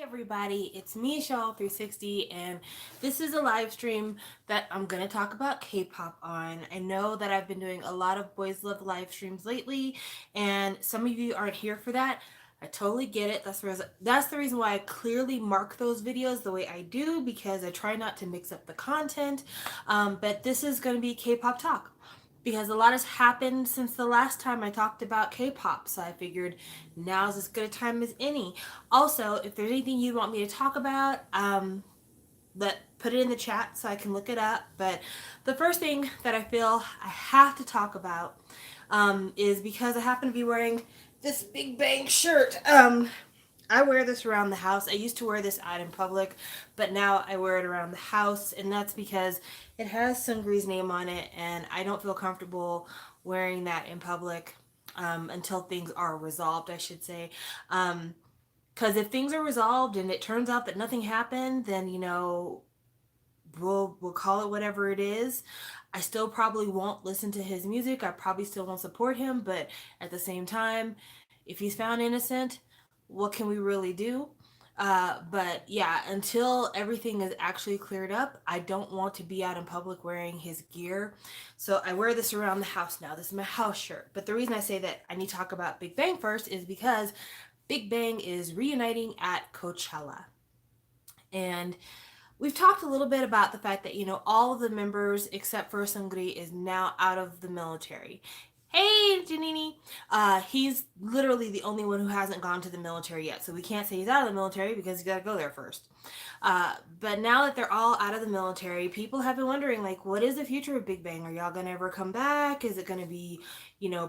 Everybody, it's me, Shaw360, and this is a live stream that I'm going to talk about K-pop on. I know that I've been doing a lot of Boys Love live streams lately, and some of you aren't here for that. I totally get it. That's the reason why I clearly mark those videos the way I do, because I try not to mix up the content. But this is going to be K-pop talk, because a lot has happened since the last time I talked about K-pop, so I figured now's as good a time as any. Also, if there's anything you want me to talk about, put it in the chat so I can look it up. But the first thing that I feel I have to talk about is because I happen to be wearing this Big Bang shirt. I wear this around the house. I used to wear this out in public, but now I wear it around the house, and that's because it has Sungri's name on it, and I don't feel comfortable wearing that in public until things are resolved, I should say. Because if things are resolved and it turns out that nothing happened, then we'll call it whatever it is. I still probably won't listen to his music. I probably still won't support him, but at the same time, if he's found innocent, what can we really do? But yeah, until everything is actually cleared up, I don't want to be out in public wearing his gear. So I wear this around the house now. This is my house shirt. But the reason I say that I need to talk about Big Bang first is because Big Bang is reuniting at Coachella. And we've talked a little bit about the fact that, all of the members except for Sungri is now out of the military. Hey, Janini. He's literally the only one who hasn't gone to the military yet. So we can't say he's out of the military because he's got to go there first. But now that they're all out of the military, people have been wondering, like, what is the future of Big Bang? Are y'all going to ever come back? Is it going to be,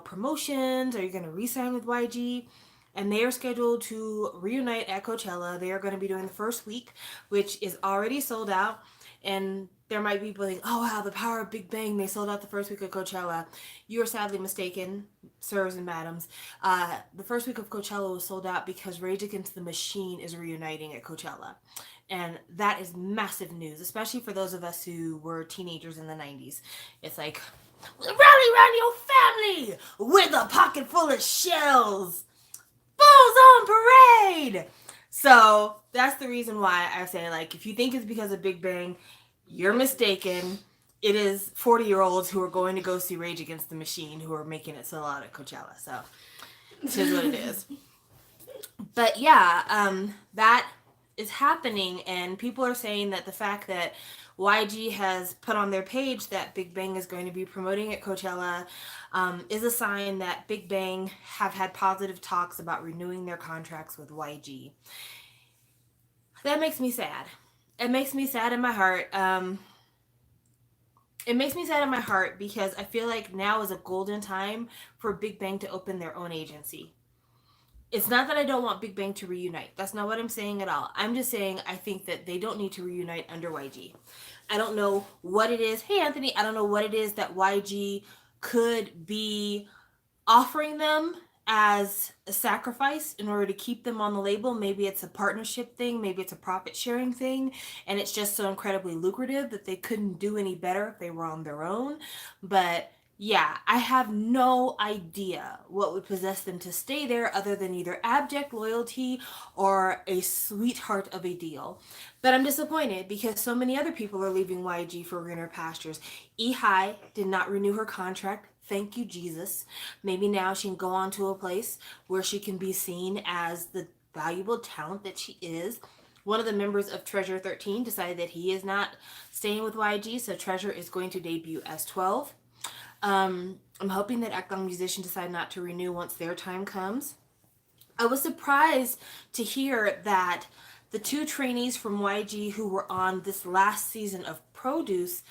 promotions? Are you going to re-sign with YG? And they are scheduled to reunite at Coachella. They are going to be doing the first week, which is already sold out. And there might be people think, oh wow, the power of Big Bang, they sold out the first week of Coachella. You are sadly mistaken, sirs and madams. The first week of Coachella was sold out because Rage Against the Machine is reuniting at Coachella. And that is massive news, especially for those of us who were teenagers in the 90s. It's like, rally around your family with a pocket full of shells. Bulls on parade! So that's the reason why I say, like, if you think it's because of Big Bang, you're mistaken. It is 40-year-olds who are going to go see Rage Against the Machine who are making it sell out at Coachella. So it is what it is. But yeah, that is happening, and people are saying that the fact that YG has put on their page that Big Bang is going to be promoting at Coachella is a sign that Big Bang have had positive talks about renewing their contracts with YG. That makes me sad. It makes me sad in my heart. It makes me sad in my heart because I feel like now is a golden time for Big Bang to open their own agency. It's not that I don't want Big Bang to reunite. That's not what I'm saying at all. I'm just saying I think that they don't need to reunite under YG. I don't know what it is. Hey, Anthony, I don't know what it is that YG could be offering them as a sacrifice in order to keep them on the label. Maybe it's a partnership thing. Maybe it's a profit sharing thing. And it's just so incredibly lucrative that they couldn't do any better if they were on their own. But yeah, I have no idea what would possess them to stay there other than either abject loyalty or a sweetheart of a deal. But I'm disappointed because so many other people are leaving YG for greener pastures. Ehai did not renew her contract. Thank you, Jesus. Maybe now she can go on to a place where she can be seen as the valuable talent that she is. One of the members of Treasure 13 decided that he is not staying with YG, so Treasure is going to debut as 12. I'm hoping that Akdong Musician decide not to renew once their time comes. I was surprised to hear that the two trainees from YG who were on this last season of Produce,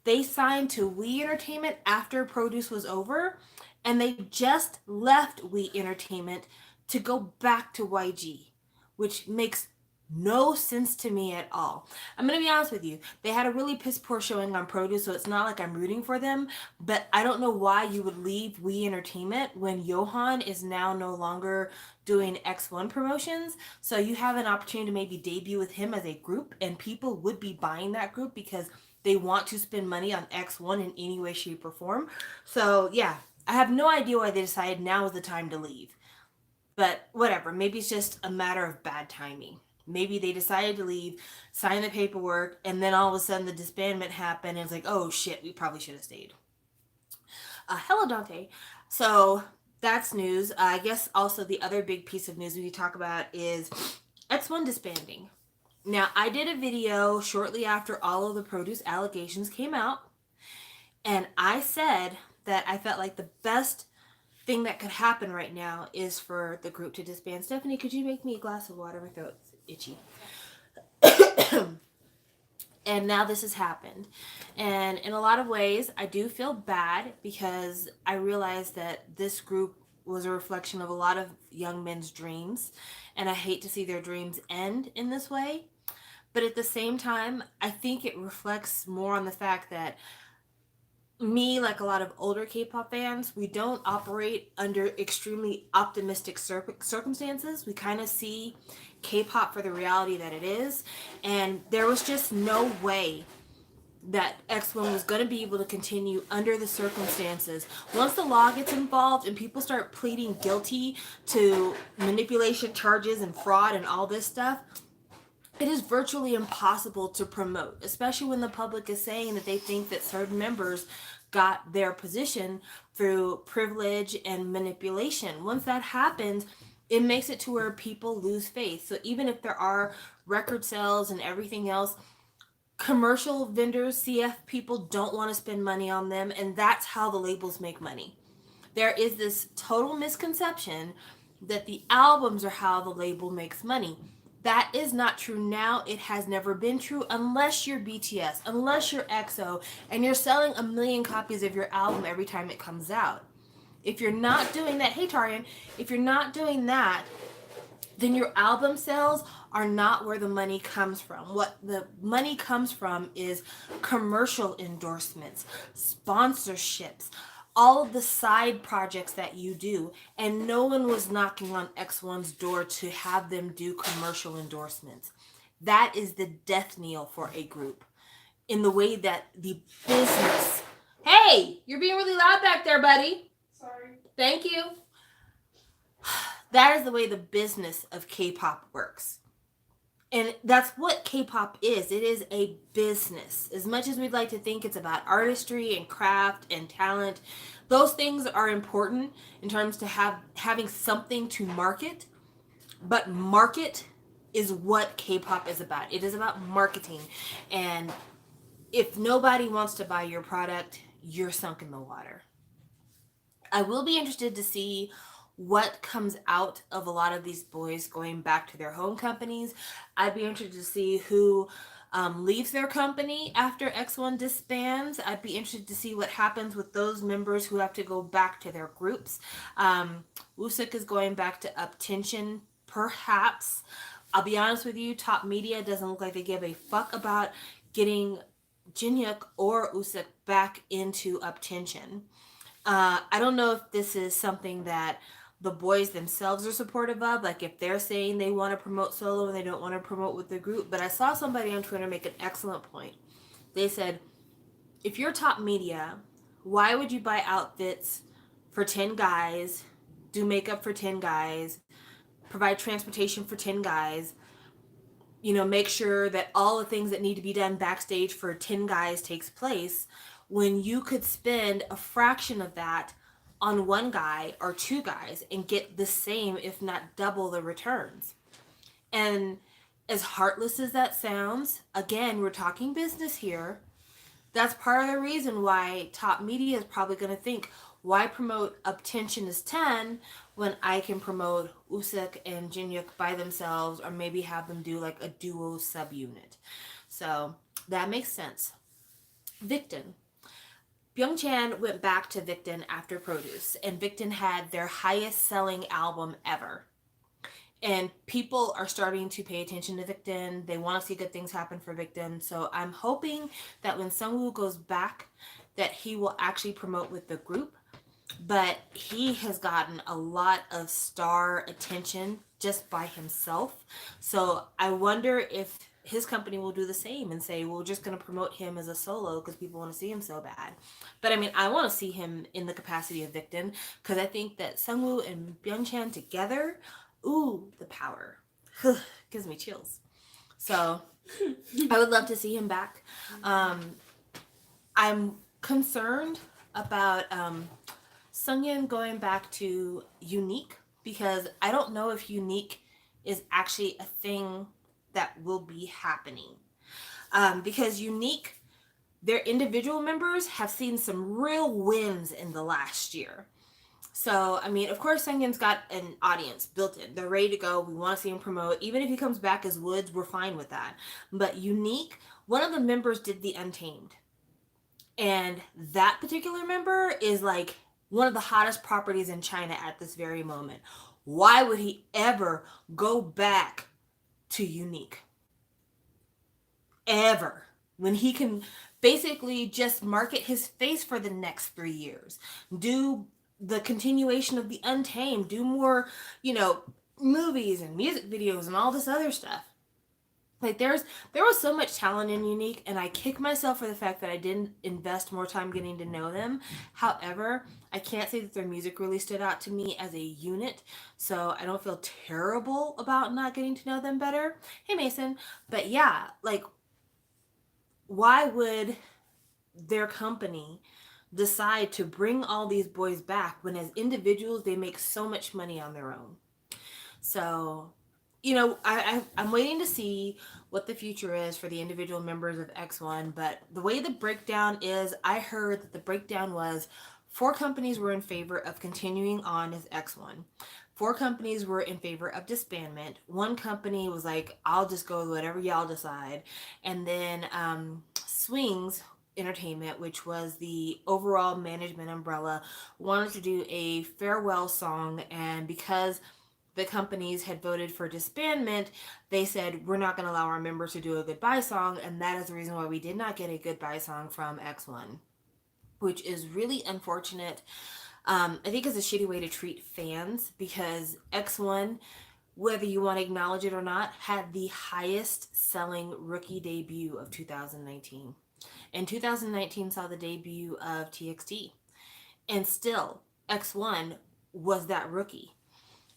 they signed to We Entertainment after Produce was over, and they just left We Entertainment to go back to YG, which makes no sense to me at all. I'm going to be honest with you. They had a really piss poor showing on Produce, so it's not like I'm rooting for them, but I don't know why you would leave We Entertainment when Johan is now no longer doing X1 promotions. So you have an opportunity to maybe debut with him as a group, and people would be buying that group because they want to spend money on X1 in any way, shape, or form. So yeah, I have no idea why they decided now is the time to leave. But whatever, maybe it's just a matter of bad timing. Maybe they decided to leave, sign the paperwork, and then all of a sudden the disbandment happened, and it's like, oh shit, we probably should have stayed. Hello, Dante. So that's news. I guess also the other big piece of news we talk about is X1 disbanding. Now, I did a video shortly after all of the produce allegations came out, and I said that I felt like the best thing that could happen right now is for the group to disband. Stephanie, could you make me a glass of water? My throat's itchy. And now this has happened. And in a lot of ways, I do feel bad because I realize that this group was a reflection of a lot of young men's dreams. And I hate to see their dreams end in this way. But at the same time, I think it reflects more on the fact that me, like a lot of older K-pop fans, we don't operate under extremely optimistic circumstances. We kind of see K-pop for the reality that it is, and there was just no way that X1 was going to be able to continue under the circumstances. Once the law gets involved and people start pleading guilty to manipulation charges and fraud and all this stuff, it is virtually impossible to promote, especially when the public is saying that they think that certain members got their position through privilege and manipulation. Once that happens, it makes it to where people lose faith. So even if there are record sales and everything else, commercial vendors, CF people don't want to spend money on them, and that's how the labels make money. There is this total misconception that the albums are how the label makes money. That is not true now. It has never been true unless you're BTS, unless you're EXO, and you're selling 1,000,000 copies of your album every time it comes out. If you're not doing that, hey Tarian, if you're not doing that, then your album sales are not where the money comes from. What the money comes from is commercial endorsements, sponsorships, all of the side projects that you do. And no one was knocking on X1's door to have them do commercial endorsements. That is the death knell for a group in the way that the business. Hey, you're being really loud back there, buddy. Sorry. Thank you. That is the way the business of K-pop works. And that's what K-pop is. It is a business. As much as we'd like to think it's about artistry and craft and talent, those things are important in terms to having something to market. But market is what K-pop is about. It is about marketing. And if nobody wants to buy your product, you're sunk in the water. I will be interested to see what comes out of a lot of these boys going back to their home companies. I'd be interested to see who leaves their company after X1 disbands. I'd be interested to see what happens with those members who have to go back to their groups. Woosuk is going back to Uptension, perhaps. I'll be honest with you, Top Media doesn't look like they give a fuck about getting Jinhyuk or Woosuk back into Uptension. I don't know if this is something that the boys themselves are supportive of, like if they're saying they want to promote solo and they don't want to promote with the group. But I saw somebody on Twitter make an excellent point. They said, if you're Top Media, why would you buy outfits for 10 guys, do makeup for 10 guys, provide transportation for 10 guys, make sure that all the things that need to be done backstage for 10 guys takes place, when you could spend a fraction of that on one guy or two guys and get the same, if not double, the returns. And as heartless as that sounds, again, we're talking business here. That's part of the reason why Top Media is probably going to think, why promote Uptension as 10 when I can promote Woosuk and Jinhyuk by themselves, or maybe have them do like a duo subunit. So that makes sense. Victon. Byungchan went back to Victon after Produce, and Victon had their highest selling album ever. And people are starting to pay attention to Victon. They want to see good things happen for Victon. So I'm hoping that when Sungwoo goes back, that he will actually promote with the group. But he has gotten a lot of star attention just by himself. So I wonder if his company will do the same and say, well, we're just going to promote him as a solo because people want to see him so bad. But I mean, I want to see him in the capacity of Victon because I think that Sungwoo and Byungchan together, ooh, the power. gives me chills. So I would love to see him back. Um, I'm concerned about Sungyeon going back to Unique because I don't know if Unique is actually a thing that will be happening. Because Unique, their individual members have seen some real wins in the last year. So, I mean, of course, Sungyeon's got an audience built in. They're ready to go. We want to see him promote. Even if he comes back as Woods, we're fine with that. But Unique, one of the members did the Untamed. And that particular member is like one of the hottest properties in China at this very moment. Why would he ever go back to Unique? Ever. When he can basically just market his face for the next 3 years. Do the continuation of the Untamed, do more, you know, movies and music videos and all this other stuff. Like there was so much talent in Unique, and I kick myself for the fact that I didn't invest more time getting to know them. However, I can't say that their music really stood out to me as a unit, so I don't feel terrible about not getting to know them better. Hey Mason, but yeah, like why would their company decide to bring all these boys back when as individuals they make so much money on their own? So, you know, I'm waiting to see what the future is for the individual members of X1. But the way the breakdown is, I heard that the breakdown was four companies were in favor of continuing on as X1. Four companies were in favor of disbandment. One company was like, I'll just go with whatever y'all decide. And then Swings Entertainment, which was the overall management umbrella, wanted to do a farewell song. And because the companies had voted for disbandment, they said, we're not going to allow our members to do a goodbye song. And that is the reason why we did not get a goodbye song from X1, which is really unfortunate. I think it's a shitty way to treat fans because X1, whether you want to acknowledge it or not, had the highest selling rookie debut of 2019. And 2019 saw the debut of TXT. And still, X1 was that rookie.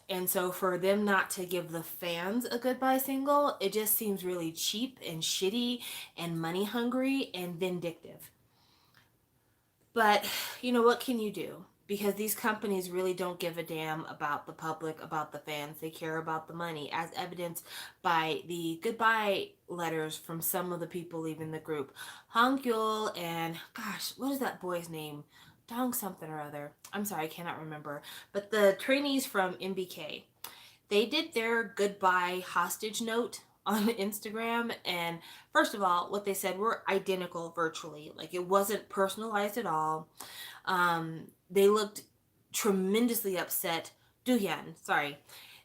And so for them not to give the fans a goodbye single, it just seems really cheap and shitty and money hungry and vindictive. But you know, what can you do? Because these companies really don't give a damn about the public, about the fans. They care about the money, as evidenced by the goodbye letters from some of the people leaving the group. Hong Kyul and, gosh, what is that boy's name? Dong something or other. I'm sorry, I cannot remember. But the trainees from MBK, they did their goodbye hostage note on Instagram, and first of all, what they said were identical virtually. Like it wasn't personalized at all. They looked tremendously upset. Duhyun, sorry.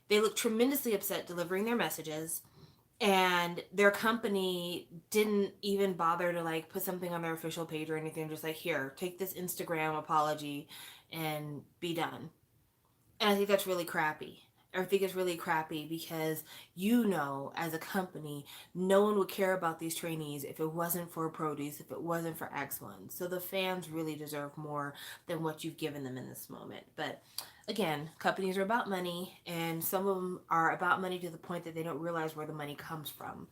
They looked tremendously upset delivering their messages, and their company didn't even bother to like put something on their official page or anything. Just like, here, take this Instagram apology and be done. And I think that's really crappy. I think it's really crappy because you know, as a company, no one would care about these trainees if it wasn't for produce, if it wasn't for X1. So the fans really deserve more than what you've given them in this moment. But again, companies are about money, and some of them are about money to the point that they don't realize where the money comes from.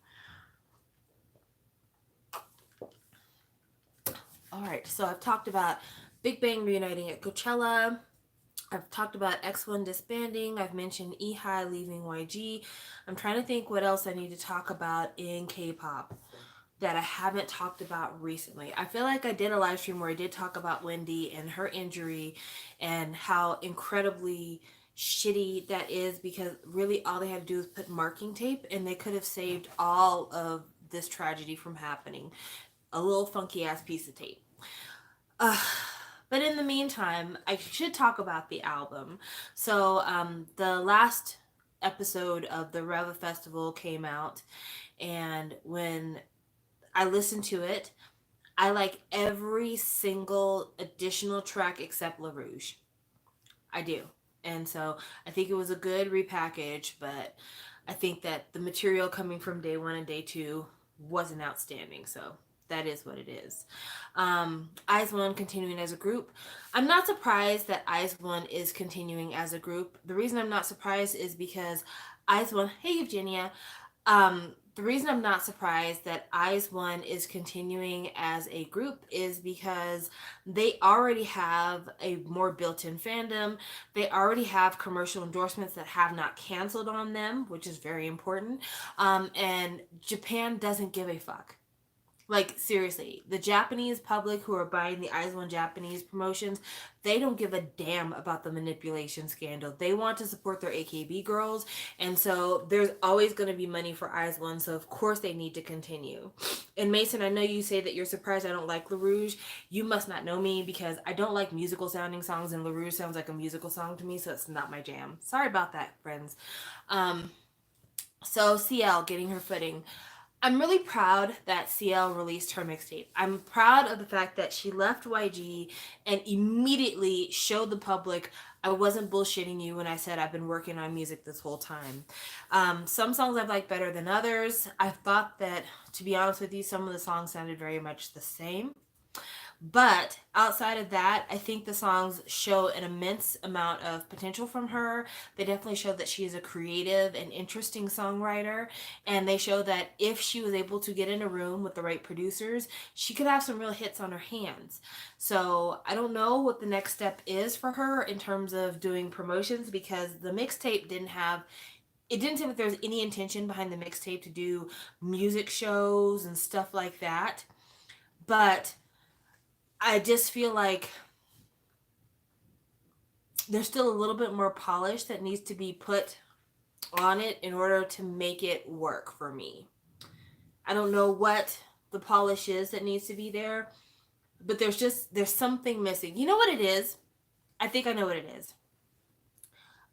All right, so I've talked about Big Bang reuniting at Coachella. I've talked about X1 disbanding. I've mentioned Ehai leaving YG. I'm trying to think what else I need to talk about in K-pop that I haven't talked about recently. I feel like I did a live stream where I did talk about Wendy and her injury and how incredibly shitty that is, because really all they had to do was put marking tape and they could have saved all of this tragedy from happening. A little funky ass piece of tape. Uh, but in the meantime, I should talk about the album. So, the last episode of the Reva Festival came out, and when I listened to it, I like every single additional track except La Rouge. I do. And so I think it was a good repackage, but I think that the material coming from day one and day two wasn't outstanding. So that is what it is. Eyes One continuing as a group. I'm not surprised that Eyes One is continuing as a group. The reason I'm not surprised is because Eyes One, hey Eugenia, the reason I'm not surprised that Eyes One is continuing as a group is because they already have a more built in fandom. They already have commercial endorsements that have not canceled on them, which is very important. And Japan doesn't give a fuck. Like, seriously, the Japanese public who are buying the Eyes One Japanese promotions, they don't give a damn about the manipulation scandal. They want to support their AKB girls, and so there's always going to be money for Eyes One, so of course they need to continue. And Mason, I know you say that you're surprised I don't like La Rouge. You must not know me because I don't like musical sounding songs, and La Rouge sounds like a musical song to me, so it's not my jam. Sorry about that, friends. So CL getting her footing. I'm really proud that CL released her mixtape. I'm proud of the fact that she left YG and immediately showed the public I wasn't bullshitting you when I said I've been working on music this whole time. Some songs I've liked better than others. I thought that, to be honest with you, some of the songs sounded very much the same. But outside of that, I think the songs show an immense amount of potential from her. They definitely show that she is a creative and interesting songwriter. And they show that if she was able to get in a room with the right producers, she could have some real hits on her hands. So I don't know what the next step is for her in terms of doing promotions because the mixtape didn't have it didn't seem like there was any intention behind the mixtape to do music shows and stuff like that. But I just feel like there's still a little bit more polish that needs to be put on it in order to make it work for me. I don't know what the polish is that needs to be there, but there's something missing. You know what it is? I think I know what it is.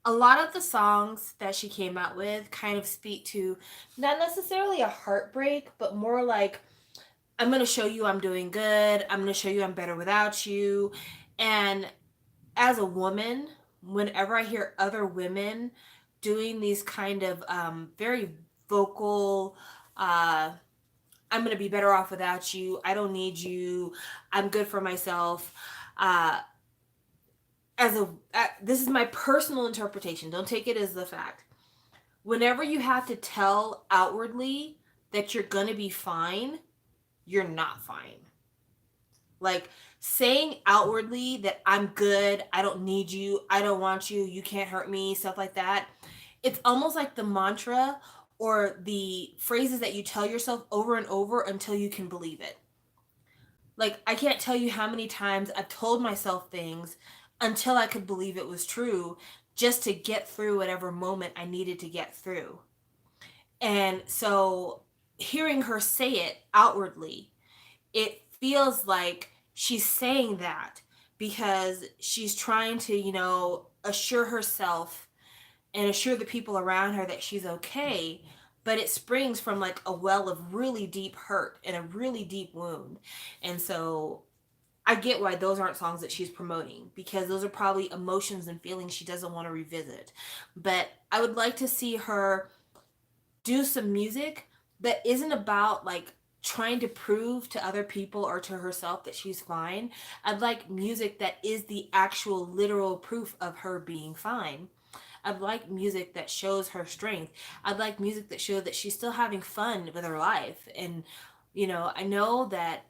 A lot of the songs that she came out with kind of speak to not necessarily a heartbreak, but more like I'm going to show you I'm doing good. I'm going to show you I'm better without you. And as a woman, whenever I hear other women doing these kind of very vocal, I'm going to be better off without you. I don't need you. I'm good for myself. Uh, this is my personal interpretation. Don't take it as the fact. Whenever you have to tell outwardly that you're going to be fine, you're not fine. Like saying outwardly that I'm good, I don't need you, I don't want you, you can't hurt me, stuff like that. It's almost like the mantra or the phrases that you tell yourself over and over until you can believe it. Like I can't tell you how many times I've told myself things until I could believe it was true just to get through whatever moment I needed to get through. And so hearing her say it outwardly, it feels like she's saying that because she's trying to, assure herself and assure the people around her that she's okay. But it springs from like a well of really deep hurt and a really deep wound. And so I get why those aren't songs that she's promoting because those are probably emotions and feelings she doesn't want to revisit. But I would like to see her do some music that isn't about like trying to prove to other people or to herself that she's fine. I'd like music that is the actual literal proof of her being fine. I'd like music that shows her strength. I'd like music that shows that she's still having fun with her life. And, I know that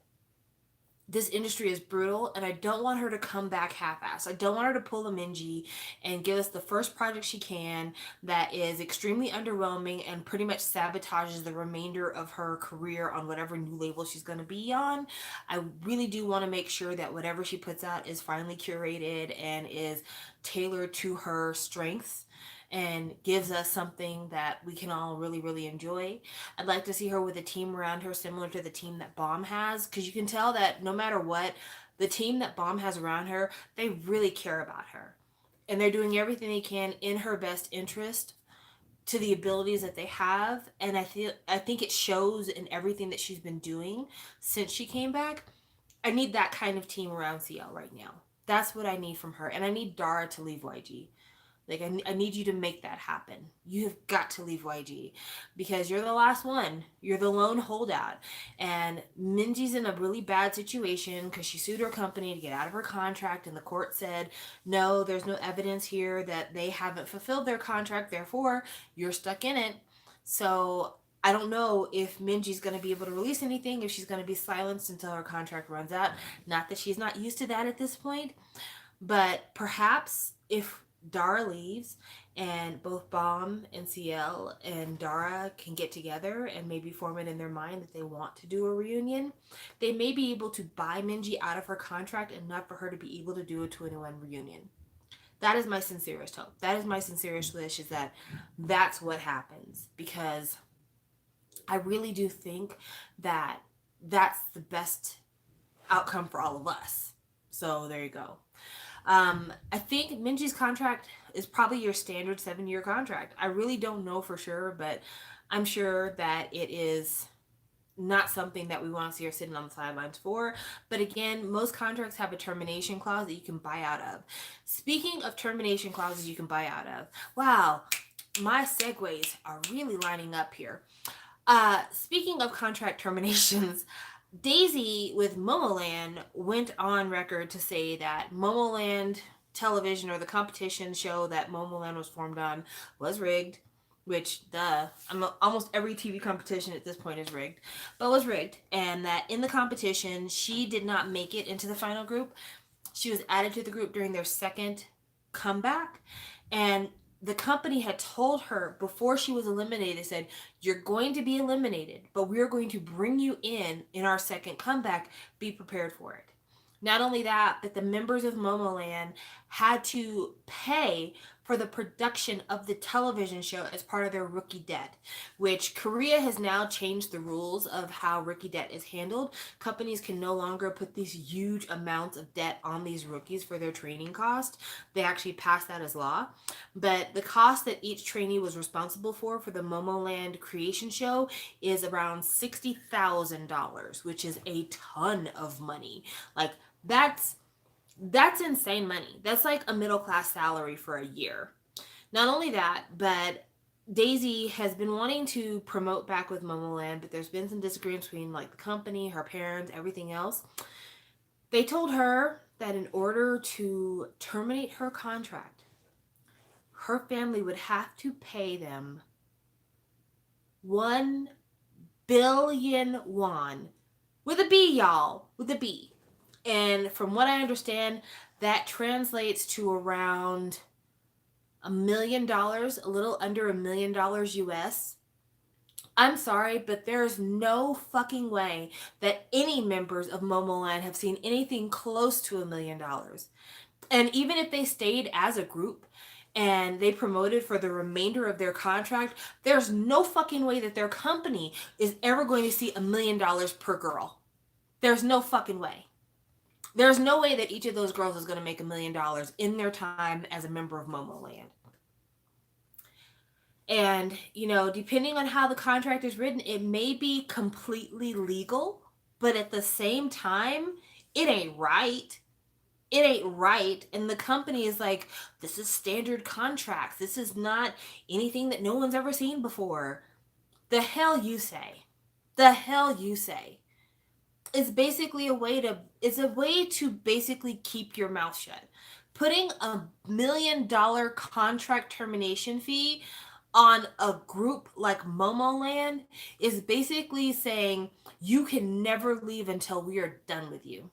this industry is brutal and I don't want her to come back half-assed. I don't want her to pull a Minji and give us the first project she can that is extremely underwhelming and pretty much sabotages the remainder of her career on whatever new label she's going to be on. I really do want to make sure that whatever she puts out is finely curated and is tailored to her strengths and gives us something that we can all really, really enjoy. I'd like to see her with a team around her similar to the team that Bomb has, because you can tell that no matter what, the team that Bomb has around her, they really care about her. And they're doing everything they can in her best interest to the abilities that they have. And I think it shows in everything that she's been doing since she came back. I need that kind of team around CL right now. That's what I need from her. And I need Dara to leave YG. Like, I need you to make that happen. You have got to leave YG because you're the last one. You're the lone holdout. And Minji's in a really bad situation because she sued her company to get out of her contract, and the court said, no, there's no evidence here that they haven't fulfilled their contract. Therefore, you're stuck in it. So I don't know if Minji's going to be able to release anything, if she's going to be silenced until her contract runs out. Not that she's not used to that at this point, but perhaps if Dara leaves and both Bomb and CL and Dara can get together and maybe form it in their mind that they want to do a reunion, they may be able to buy Minji out of her contract enough for her to be able to do a 2-in-1 reunion. That is my sincerest hope. That is my sincerest wish, is that that's what happens, because I really do think that that's the best outcome for all of us. So there you go. I think Minji's contract is probably your standard 7-year contract. I really don't know for sure, but I'm sure that it is not something that we want to see her sitting on the sidelines for. But again, most contracts have a termination clause that you can buy out of. Speaking of termination clauses you can buy out of, wow, my segues are really lining up here. Speaking of contract terminations, Daisy with Momoland went on record to say that Momoland television, or the competition show that Momoland was formed on, was rigged. Which, almost every TV competition at this point is rigged, but was rigged. And that in the competition, she did not make it into the final group. She was added to the group during their second comeback. And the company had told her before she was eliminated, they said, you're going to be eliminated, but we're going to bring you in our second comeback. Be prepared for it. Not only that, but the members of Momoland had to pay for the production of the television show as part of their rookie debt, which Korea has now changed the rules of how rookie debt is handled. Companies can no longer put these huge amounts of debt on these rookies for their training cost. They actually passed that as law. But the cost that each trainee was responsible for the Momoland creation show is around $60,000, which is a ton of money. Like, that's insane money. That's like a middle class salary for a year. Not only that, but Daisy has been wanting to promote back with Momoland, but there's been some disagreements between like the company, her parents, everything else. They told her that in order to terminate her contract, her family would have to pay them 1 billion won. With a B, y'all. With a B. And from what I understand, that translates to around $1 million, a little under $1 million US. I'm sorry, but there's no fucking way that any members of Momoland have seen anything close to $1 million. And even if they stayed as a group and they promoted for the remainder of their contract, there's no fucking way that their company is ever going to see $1 million per girl. There's no fucking way. There's no way that each of those girls is going to make $1 million in their time as a member of Momoland. And, depending on how the contract is written, it may be completely legal, but at the same time, it ain't right. It ain't right. And the company is like, this is standard contracts. This is not anything that no one's ever seen before. The hell you say. The hell you say. It's basically a way to basically keep your mouth shut. Putting $1 million contract termination fee on a group like Momoland is basically saying you can never leave until we are done with you.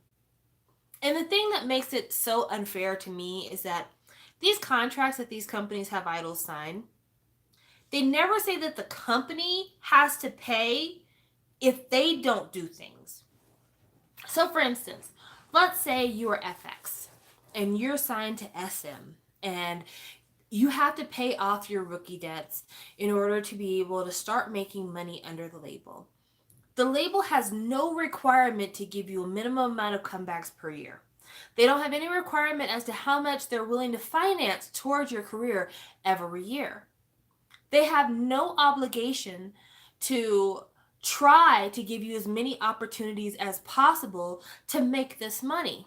And the thing that makes it so unfair to me is that these contracts that these companies have idols sign, they never say that the company has to pay if they don't do things. So for instance, let's say you are FX and you're signed to SM and you have to pay off your rookie debts in order to be able to start making money under the label. The label has no requirement to give you a minimum amount of comebacks per year. They don't have any requirement as to how much they're willing to finance towards your career every year. They have no obligation to try to give you as many opportunities as possible to make this money.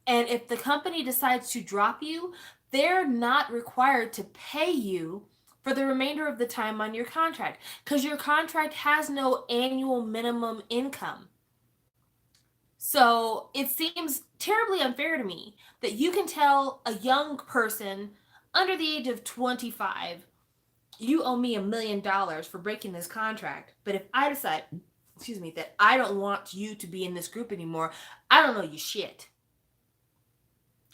And if the company decides to drop you, they're not required to pay you for the remainder of the time on your contract because your contract has no annual minimum income. So it seems terribly unfair to me that you can tell a young person under the age of 25, you owe me $1 million for breaking this contract. But if I decide, excuse me, that I don't want you to be in this group anymore, I don't know you shit.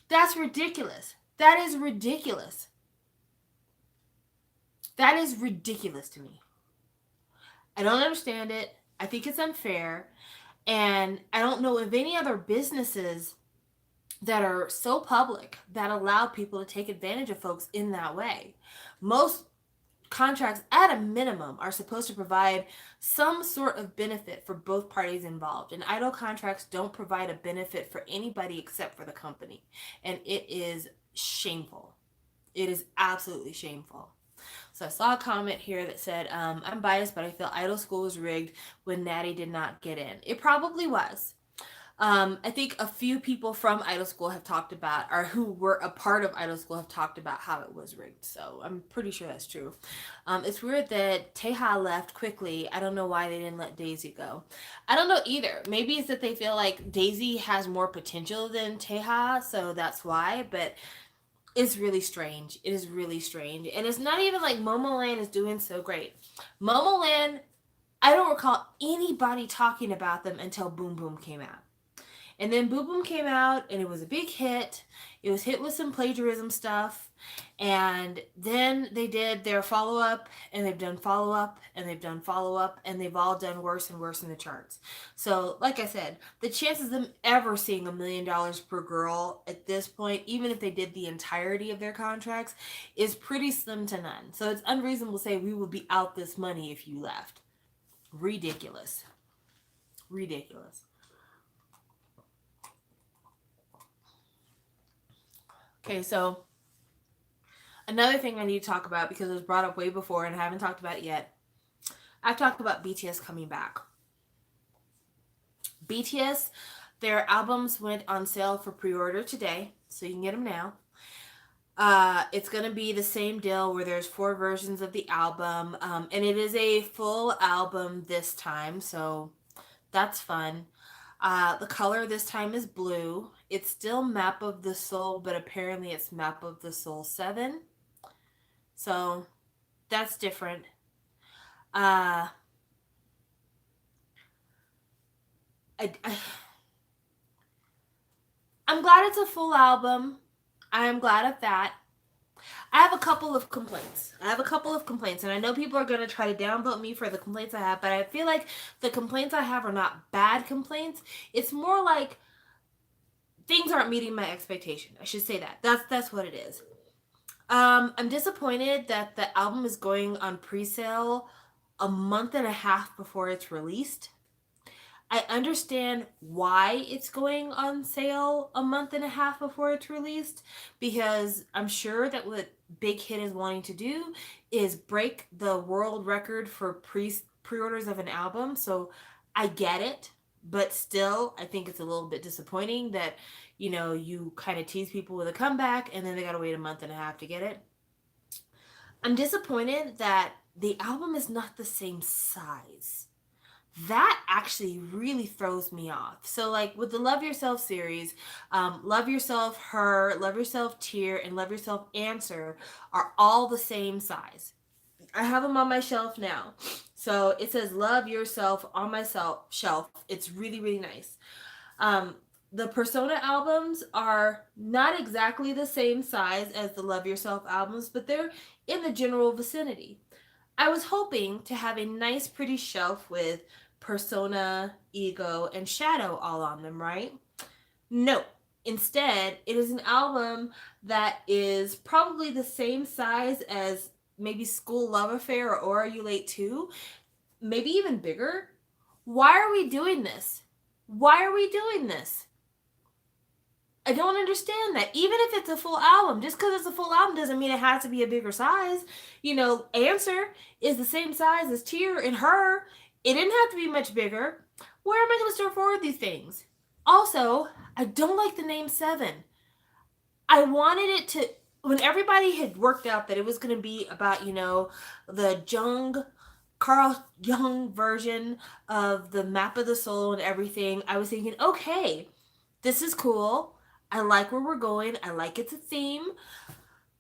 That's ridiculous. That is ridiculous. That is ridiculous to me. I don't understand it. I think it's unfair. And I don't know of any other businesses that are so public that allow people to take advantage of folks in that way. Most contracts, at a minimum, are supposed to provide some sort of benefit for both parties involved. And idle contracts don't provide a benefit for anybody except for the company. And it is shameful. It is absolutely shameful. So I saw a comment here that said, I'm biased, but I feel Idol School was rigged when Natty did not get in. It probably was. I think a few people from Idol School have talked about, or who were a part of Idol School have talked about how it was rigged. So I'm pretty sure that's true. It's weird that Teha left quickly. I don't know why they didn't let Daisy go. I don't know either. Maybe it's that they feel like Daisy has more potential than Teha, so that's why. But it's really strange. It is really strange. And it's not even like Momoland is doing so great. Momoland, I don't recall anybody talking about them until Boom Boom came out. And then Boom Boom came out and it was a big hit. It was hit with some plagiarism stuff. And then they did their follow up, and they've done follow up, and they've done follow up, and they've all done worse and worse in the charts. So, like I said, the chances of them ever seeing $1 million per girl at this point, even if they did the entirety of their contracts, is pretty slim to none. So it's unreasonable to say we would be out this money if you left. Ridiculous. Ridiculous. Okay, so another thing I need to talk about, because it was brought up way before and I haven't talked about it yet. I've talked about BTS coming back. BTS, their albums went on sale for pre-order today, so you can get them now. It's going to be the same deal where there's 4 versions of the album, and it is a full album this time, so that's fun. The color this time is blue. It's still Map of the Soul, but apparently it's Map of the Soul 7. So that's different. I'm glad it's a full album. I am glad of that. I have a couple of complaints. And I know people are going to try to downvote me for the complaints I have, but I feel like the complaints I have are not bad complaints. It's more like things aren't meeting my expectation. I should say that. That's what it is. I'm disappointed that the album is going on pre-sale a month and a half before it's released. I understand why it's going on sale a month and a half before it's released, because I'm sure that what Big Hit is wanting to do is break the world record for pre-orders of an album. So I get it, but still I think it's a little bit disappointing that, you know, you kind of tease people with a comeback and then they got to wait a month and a half to get it. I'm disappointed that the album is not the same size. That actually really throws me off. So like with the Love Yourself series, Love Yourself Her, Love Yourself Tear, and Love Yourself Answer are all the same size. I have them on my shelf now. So it says Love Yourself on my shelf. It's really, really nice. The Persona albums are not exactly the same size as the Love Yourself albums, but they're in the general vicinity. I was hoping to have a nice, pretty shelf with Persona, Ego, and Shadow all on them, right? No. Instead, it is an album that is probably the same size as maybe School Love Affair or Are You Late Too? Maybe even bigger. Why are we doing this? Why are we doing this? I don't understand that. Even if it's a full album, just because it's a full album doesn't mean it has to be a bigger size. You know, Answer is the same size as Tear and Her. It didn't have to be much bigger. Where am I going to store forward these things? Also, I don't like the name 7. I wanted it to... when everybody had worked out that it was going to be about, the Carl Jung version of the map of the soul and everything, I was thinking, okay, this is cool. I like where we're going. I like it's a theme.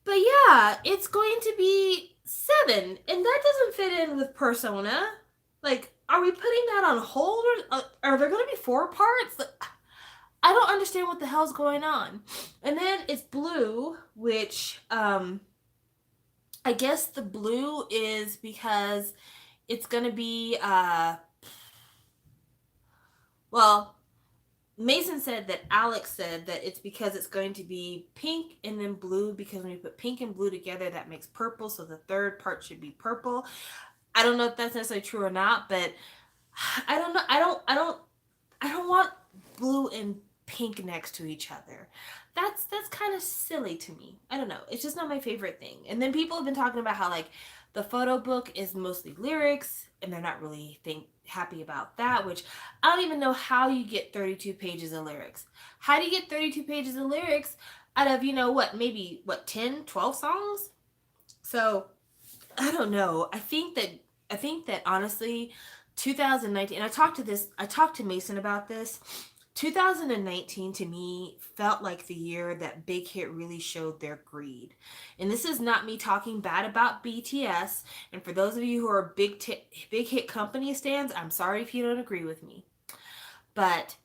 But yeah, it's going to be 7, and that doesn't fit in with Persona. Like, are we putting that on hold? Or are there going to be 4 parts? Like, I don't understand what the hell's going on. And then it's Blue, which I guess the blue is because it's going to be well, Mason said that Alex said that it's because it's going to be pink and then blue, because when you put pink and blue together that makes purple, so the third part should be purple. I don't know if that's necessarily true or not, but I don't know. I don't want blue and pink next to each other. That's kind of silly to me. I don't know. It's just not my favorite thing. And then people have been talking about how like the photo book is mostly lyrics and they're not really happy about that, which I don't even know how you get 32 pages of lyrics. How do you get 32 pages of lyrics out of, maybe 10, 12 songs? So, I don't know. I think that honestly 2019, and I talked to Mason about this. 2019 to me felt like the year that Big Hit really showed their greed. And this is not me talking bad about BTS. And for those of you who are Big Hit Company stands, I'm sorry if you don't agree with me. But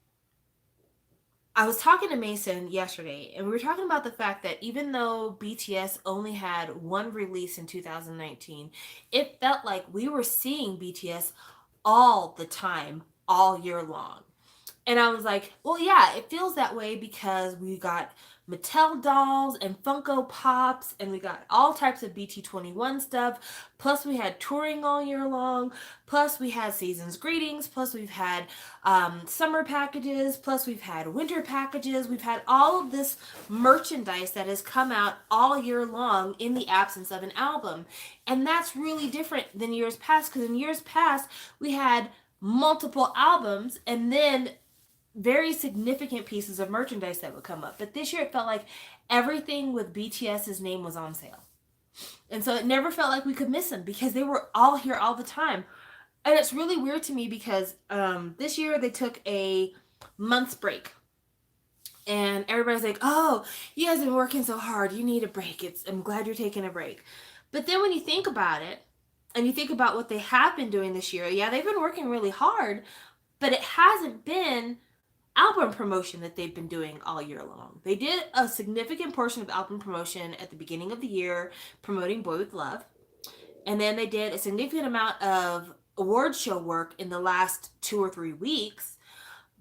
I was talking to Mason yesterday, and we were talking about the fact that even though BTS only had one release in 2019, it felt like we were seeing BTS all the time, all year long. And I was like, well, yeah, it feels that way because we got Mattel dolls and Funko Pops, and we got all types of BT21 stuff. Plus, we had touring all year long. Plus, we had season's greetings. Plus, we've had summer packages. Plus, we've had winter packages. We've had all of this merchandise that has come out all year long in the absence of an album. And that's really different than years past, because in years past, we had multiple albums and then very significant pieces of merchandise that would come up. But this year it felt like everything with BTS's name was on sale. And so it never felt like we could miss them because they were all here all the time. And it's really weird to me because this year they took a month's break. And everybody's like, oh, you guys have been working so hard. You need a break. I'm glad you're taking a break. But then when you think about it, and you think about what they have been doing this year, yeah, they've been working really hard, but it hasn't been album promotion that they've been doing all year long. They did a significant portion of album promotion at the beginning of the year promoting Boy With Love. And then they did a significant amount of award show work in the last 2 or 3 weeks.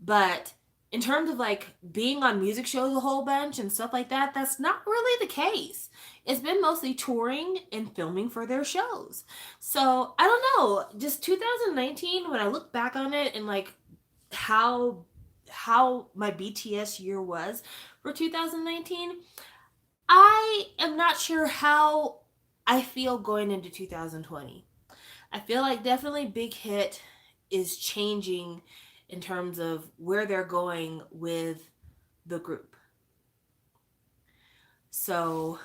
But in terms of like being on music shows a whole bunch and stuff like that, that's not really the case. It's been mostly touring and filming for their shows. So I don't know, just 2019, when I look back on it and like how my BTS year was for 2019, I am not sure how I feel going into 2020. I feel like definitely Big Hit is changing in terms of where they're going with the group. So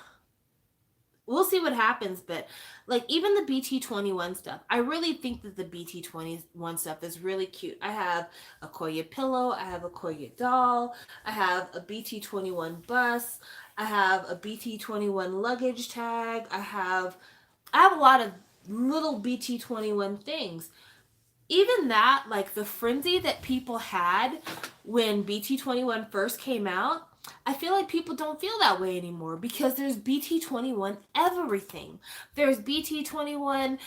we'll see what happens, but like even the BT21 stuff, I really think that the BT21 stuff is really cute. I have a Koya pillow, I have a Koya doll, I have a BT21 bus, I have a BT21 luggage tag, I have a lot of little BT21 things. Even that, like the frenzy that people had when BT21 first came out, I feel like people don't feel that way anymore because there's BT21 everything. There's BT21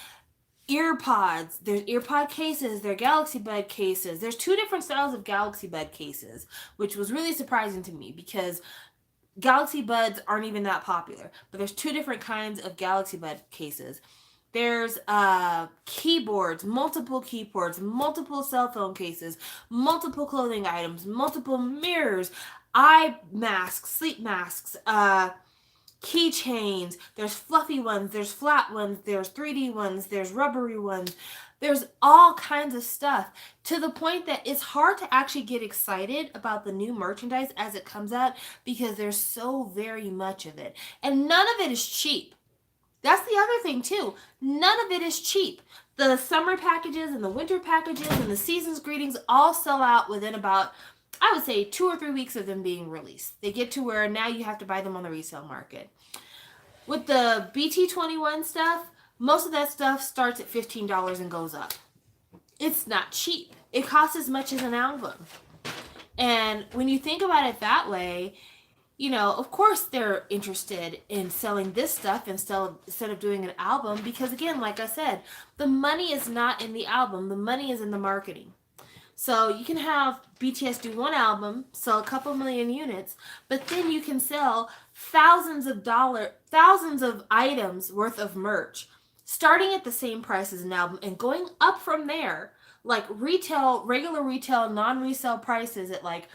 earpods, there's earpod cases, there are Galaxy Bud cases. There's 2 different styles of Galaxy Bud cases, which was really surprising to me because Galaxy Buds aren't even that popular. But there's 2 different kinds of Galaxy Bud cases. There's keyboards, multiple cell phone cases, multiple clothing items, multiple mirrors, eye masks, sleep masks, keychains. There's fluffy ones, there's flat ones, there's 3D ones, there's rubbery ones. There's all kinds of stuff to the point that it's hard to actually get excited about the new merchandise as it comes out because there's so very much of it. And none of it is cheap. That's the other thing too. None of it is cheap. The summer packages and the winter packages and the season's greetings all sell out within about, I would say, 2 or 3 weeks of them being released. They get to where now you have to buy them on the resale market. With the BT21 stuff, most of that stuff starts at $15 and goes up. It's not cheap. It costs as much as an album. And when you think about it that way, of course they're interested in selling this stuff instead of doing an album because, again, like I said, the money is not in the album, the money is in the marketing. So you can have BTS do one album, sell a couple million units, but then you can sell thousands of items worth of merch, starting at the same price as an album and going up from there, like regular retail, non-resale prices at like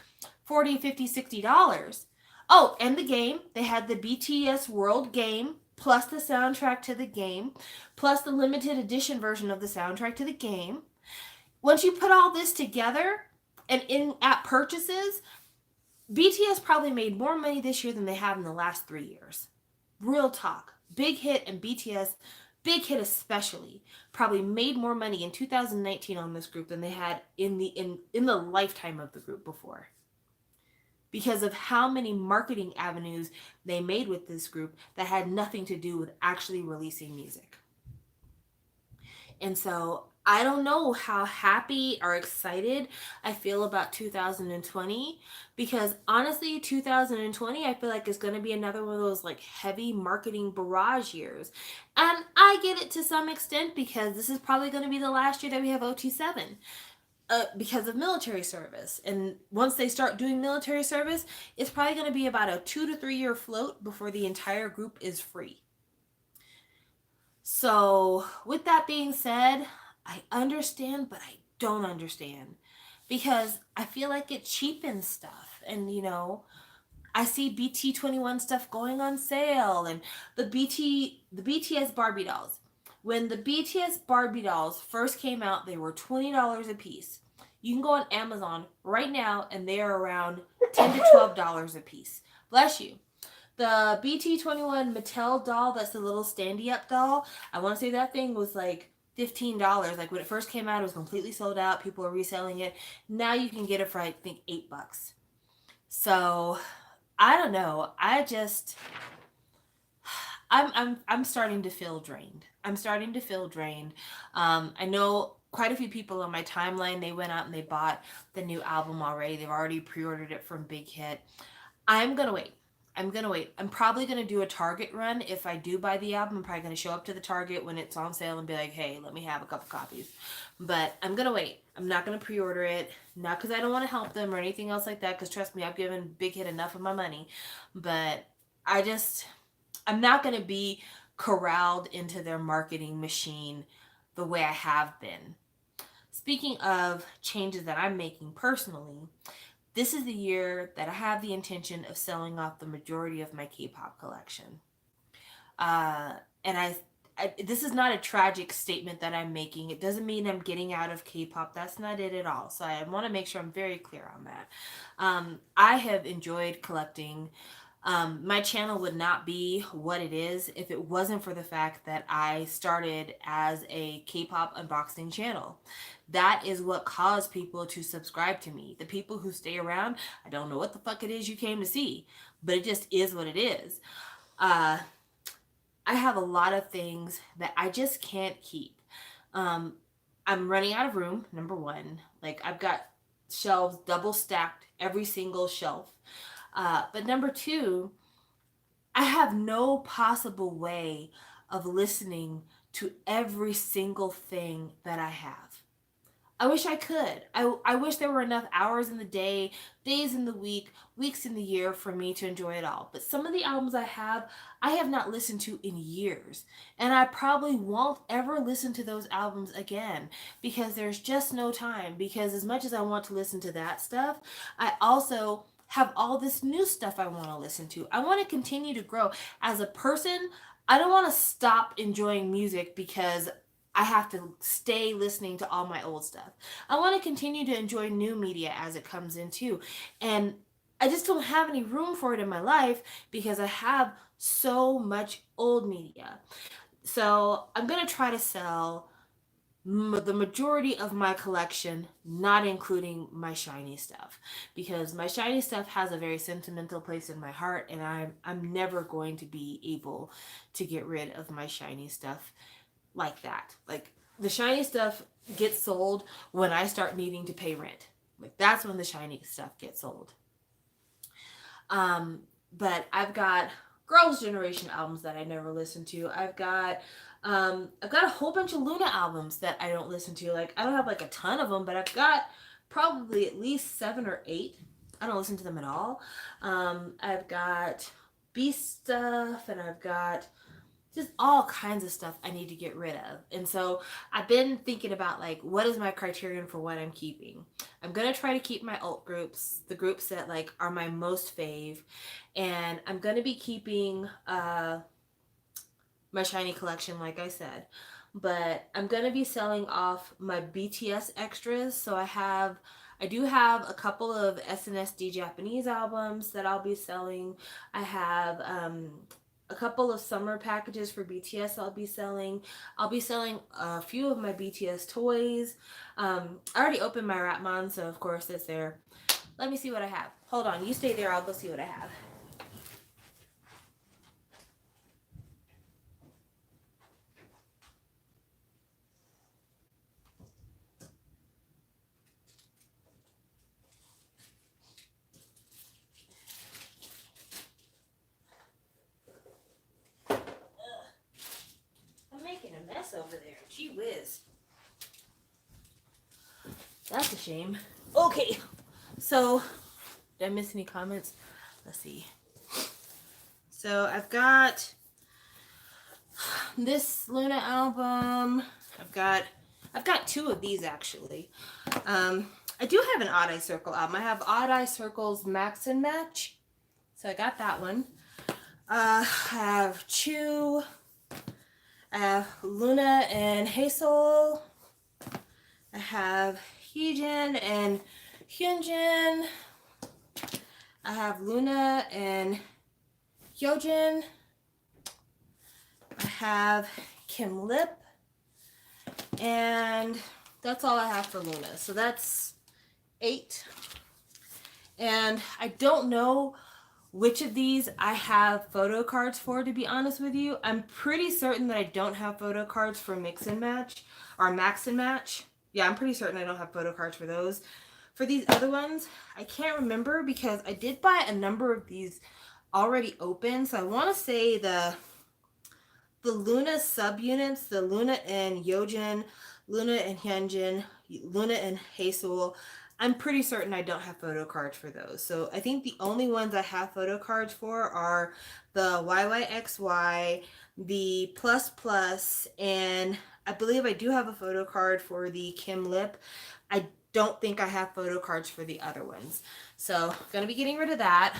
40, 50, $60. Oh, and the game, they had the BTS World game, plus the soundtrack to the game, plus the limited edition version of the soundtrack to the game. Once you put all this together and in-app purchases, BTS probably made more money this year than they have in the last 3 years. Real talk. Big Hit and BTS, Big Hit especially, probably made more money in 2019 on this group than they had in the lifetime of the group before. Because of how many marketing avenues they made with this group that had nothing to do with actually releasing music. And so I don't know how happy or excited I feel about 2020 because honestly, 2020 I feel like is going to be another one of those like heavy marketing barrage years. And I get it to some extent because this is probably going to be the last year that we have OT7. Because of military service. And once they start doing military service, it's probably going to be about a 2 to 3 year float before the entire group is free. So, with that being said, I understand, but I don't understand because I feel like it cheapens stuff. And, I see BT21 stuff going on sale and the BTS Barbie dolls. When the BTS Barbie dolls first came out, they were $20 a piece. You can go on Amazon right now and they are around $10 to $12 a piece. Bless you. The BT21 Mattel doll, that's the little standy up doll, I want to say that thing was like $15. Like when it first came out, it was completely sold out. People are reselling it. Now you can get it for I think $8. So I don't know. I'm starting to feel drained. I know quite a few people on my timeline, they went out and they bought the new album already. They've already pre-ordered it from Big Hit. I'm going to wait. I'm probably going to do a Target run. If I do buy the album, I'm probably going to show up to the Target when it's on sale and be like, hey, let me have a couple copies. But I'm going to wait. I'm not going to pre-order it. Not because I don't want to help them or anything else like that. Because trust me, I've given Big Hit enough of my money. But I'm not going to be corralled into their marketing machine the way I have been. Speaking of changes that I'm making personally, this is the year that I have the intention of selling off the majority of my K-pop collection. And this is not a tragic statement that I'm making. It doesn't mean I'm getting out of K-pop. That's not it at all. So I want to make sure I'm very clear on that. I have enjoyed collecting. My channel would not be what it is if it wasn't for the fact that I started as a K-pop unboxing channel. That is what caused people to subscribe to me. The people who stay around, I don't know what the fuck it is you came to see, but it just is what it is. I have a lot of things that I just can't keep. I'm running out of room, number one. Like, I've got shelves double stacked, every single shelf. But number two, I have no possible way of listening to every single thing that I have. I wish I could. I wish there were enough hours in the day, days in the week, weeks in the year for me to enjoy it all. But some of the albums I have not listened to in years. And I probably won't ever listen to those albums again because there's just no time. Because as much as I want to listen to that stuff, I also have all this new stuff I want to listen to. I want to continue to grow as a person. I don't want to stop enjoying music because I have to stay listening to all my old stuff. I want to continue to enjoy new media as it comes in too. And I just don't have any room for it in my life because I have so much old media. So I'm going to try to sell the majority of my collection, not including my shiny stuff, because my shiny stuff has a very sentimental place in my heart, and I'm never going to be able to get rid of my shiny stuff like that. Like the shiny stuff gets sold when I start needing to pay rent. Like that's when the shiny stuff gets sold. Um, but I've got Girls' Generation albums that I never listened to. I've got a whole bunch of Luna albums that I don't listen to. Like I don't have like a ton of them, but I've got probably at least 7 or 8. I don't listen to them at all. I've got Beast stuff, and I've got just all kinds of stuff I need to get rid of. And so I've been thinking about like what is my criterion for what I'm keeping. I'm gonna try to keep my alt groups, the groups that like are my most fave, and I'm gonna be keeping my shiny collection, like I said. But I'm gonna be selling off my BTS extras. So I do have a couple of SNSD Japanese albums that I'll be selling. I have a couple of summer packages for BTS I'll be selling. I'll be selling a few of my BTS toys. I already opened my Ratmon, so of course it's there. Let me see what I have. Hold on, you stay there, I'll go see what I have. I'm making a mess over there. Gee whiz. That's a shame. Okay, so did I miss any comments? Let's see. So this Luna album. I've got 2 of these actually. I do have an Odd Eye Circle album. I have Odd Eye Circle's Max and Match. So I got that one. I have Chew. I have Luna and Hazel. I have Heejin and Hyunjin. I have Luna and Hyojin. I have Kim Lip. And that's all I have for Luna. So that's 8. And I don't know which of these I have photo cards for, to be honest with you. I'm pretty certain that I don't have photo cards for Mix and Match or Max and Match. Yeah, I'm pretty certain I don't have photo cards for those. For these other ones, I can't remember because I did buy a number of these already open. So I want to say the Luna subunits, the Luna and Yojin, Luna and Hyunjin, Luna and Hazel, I'm pretty certain I don't have photo cards for those. So I think the only ones I have photo cards for are the YYXY, the Plus Plus, and I believe I do have a photo card for the Kim Lip. I don't think I have photo cards for the other ones. So I'm going to be getting rid of that.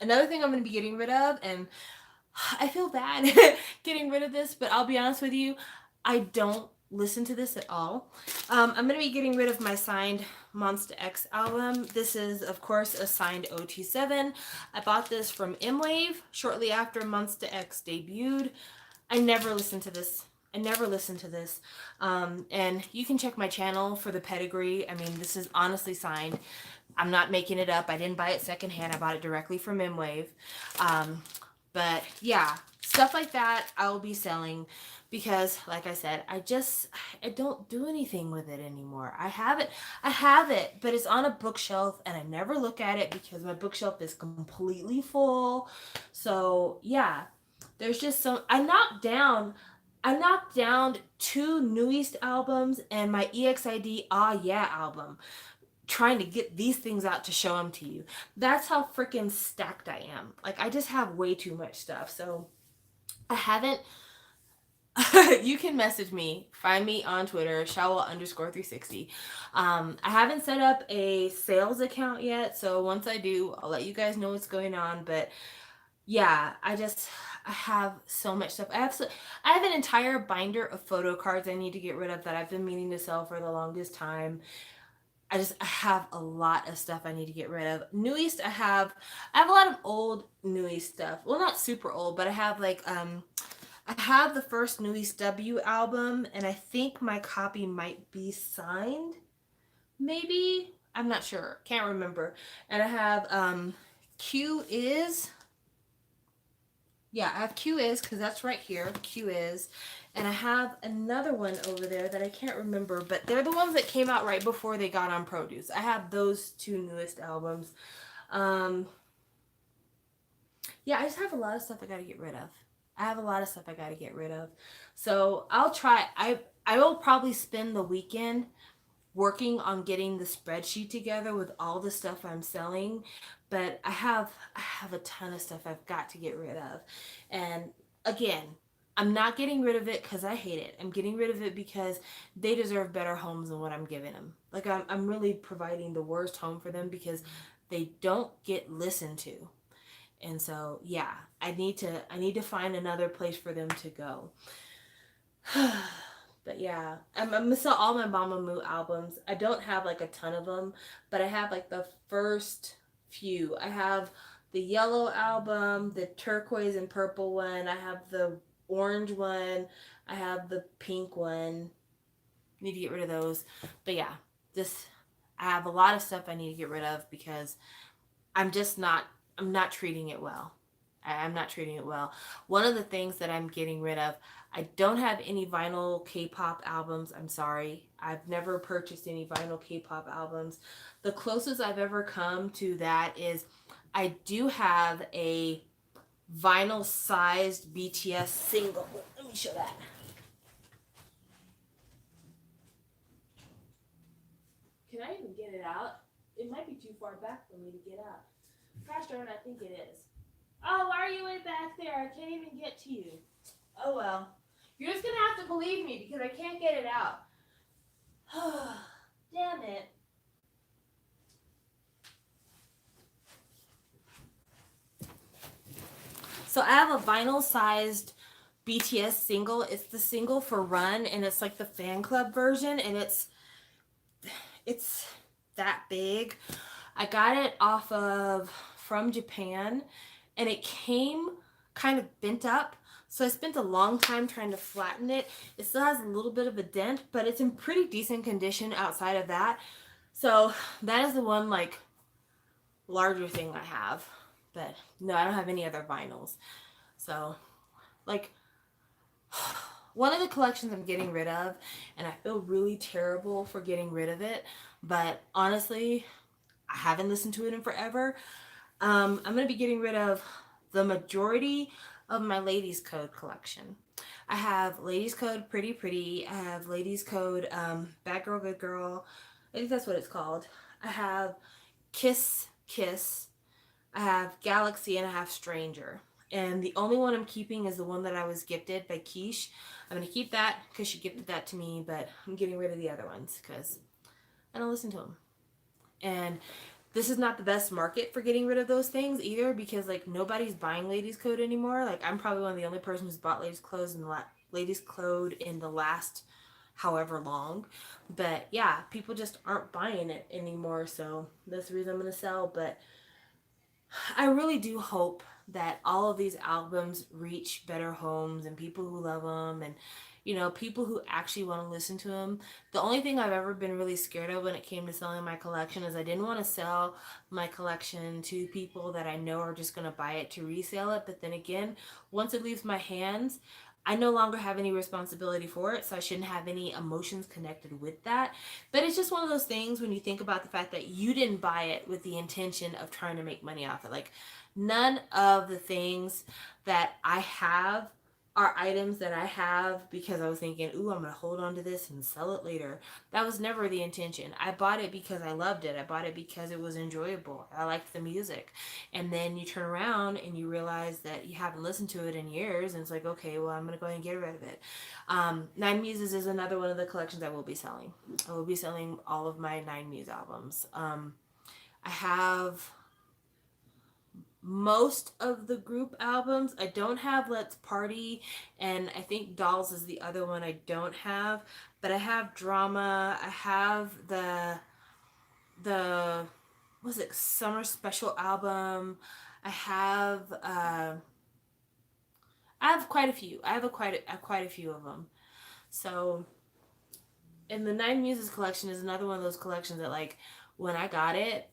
Another thing I'm going to be getting rid of, and I feel bad getting rid of this, but I'll be honest with you, I don't listen to this at all. I'm going to be getting rid of my signed Monsta X album. This is, of course, a signed OT7. I bought this from M-Wave shortly after Monsta X debuted. I never listened to this. And you can check my channel for the pedigree. I mean, this is honestly signed. I'm not making it up. I didn't buy it secondhand. I bought it directly from M-Wave. But yeah, stuff like that I will be selling because, like I said, I don't do anything with it anymore. I have it, but it's on a bookshelf and I never look at it because my bookshelf is completely full. So yeah, there's just some, I knocked down 2 New East albums and my EXID Ah Yeah album, trying to get these things out to show them to you. That's how freaking stacked I am. Like, I just have way too much stuff. So I haven't, you can message me, find me on Twitter, Shawwa_360. I haven't set up a sales account yet, so once I do, I'll let you guys know what's going on. But yeah, I have so much stuff. I have an entire binder of photo cards I need to get rid of that I've been meaning to sell for the longest time. I have a lot of stuff I need to get rid of. New East, I have a lot of old New East stuff. Well, not super old, but I have I have the first New East W album, and I think my copy might be signed. Maybe, I'm not sure. Can't remember. And I have Q is, yeah, I have Q is because that's right here. Q is. And I have another one over there that I can't remember, but they're the ones that came out right before they got on Produce. I have those two newest albums. Um, yeah, I just have a lot of stuff I got to get rid of. I have a lot of stuff I got to get rid of. So I'll try. I will probably spend the weekend working on getting the spreadsheet together with all the stuff I'm selling, but I have a ton of stuff I've got to get rid of. And again, I'm not getting rid of it because I hate it. I'm getting rid of it because they deserve better homes than what I'm giving them. Like I'm really providing the worst home for them because they don't get listened to. And so yeah, I need to find another place for them to go. But yeah, I'm gonna sell all my Mamamoo albums. I don't have like a ton of them, but I have like the first few. I have the yellow album, the turquoise and purple one. I have the orange one. I have the pink one. Need to get rid of those. But yeah, this I have a lot of stuff I need to get rid of because I'm just not I'm not treating it well. I'm not treating it well. One of the things that I'm getting rid of, I don't have any vinyl K-pop albums. I'm sorry. I've never purchased any vinyl K-pop albums. The closest I've ever come to that is I do have a vinyl sized BTS single. Let me show that. Can I even get it out? It might be too far back for me to get out. Gosh darn, I think it is. Oh, why are you way back there? I can't even get to you. Oh well. You're just gonna have to believe me because I can't get it out. Damn it. So I have a vinyl sized BTS single. It's the single for Run and it's like the fan club version and it's that big. I got it off of from Japan and it came kind of bent up. So I spent a long time trying to flatten it. It still has a little bit of a dent, but it's in pretty decent condition outside of that. So that is the one like larger thing I have. But no, I don't have any other vinyls. So like one of the collections I'm getting rid of, and I feel really terrible for getting rid of it, but honestly, I haven't listened to it in forever. I'm going to be getting rid of the majority of my Ladies Code collection. I have Ladies Code Pretty Pretty. I have Ladies Code Bad Girl Good Girl. I think that's what it's called. I have Kiss Kiss. I have Galaxy and I have Stranger. And the only one I'm keeping is the one that I was gifted by Quiche. I'm going to keep that because she gifted that to me, but I'm getting rid of the other ones because I don't listen to them. And this is not the best market for getting rid of those things either because like nobody's buying Ladies Code anymore. Like I'm probably one of the only person who's bought Ladies Code in the last however long. But yeah, people just aren't buying it anymore. So that's the reason I'm going to sell. But I really do hope that all of these albums reach better homes and people who love them and people who actually want to listen to them. The only thing I've ever been really scared of when it came to selling my collection is I didn't want to sell my collection to people that I know are just going to buy it to resell it. But then again, once it leaves my hands, I no longer have any responsibility for it, so I shouldn't have any emotions connected with that. But it's just one of those things when you think about the fact that you didn't buy it with the intention of trying to make money off it. Like, none of the things that I have are items that I have because I was thinking, ooh, I'm going to hold on to this and sell it later. That was never the intention. I bought it because I loved it. I bought it because it was enjoyable. I liked the music. And then you turn around and you realize that you haven't listened to it in years. And it's like, okay, well, I'm going to go ahead and get rid of it. Nine Muses is another one of the collections I will be selling. I will be selling all of my Nine Muse albums. I have most of the group albums. I don't have Let's Party, and I think Dolls is the other one I don't have. But I have Drama. I have the was it Summer Special album. I have I have quite a few. I have quite a few of them. So, and the Nine Muses collection is another one of those collections that, like, when I got it,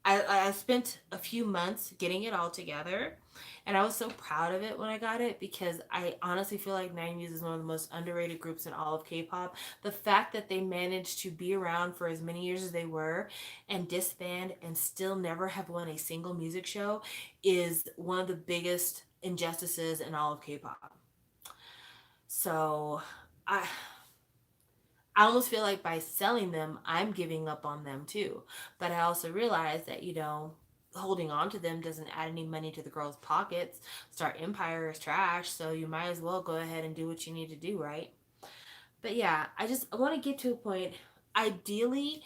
I spent a few months getting it all together, and I was so proud of it when I got it because I honestly feel like Nine Muses is one of the most underrated groups in all of K-pop. The fact that they managed to be around for as many years as they were and disband and still never have won a single music show is one of the biggest injustices in all of K-pop. So, I I almost feel like by selling them, I'm giving up on them too. But I also realize that, holding on to them doesn't add any money to the girls' pockets. Star Empire is trash, so you might as well go ahead and do what you need to do, right? But yeah, I want to get to a point. Ideally,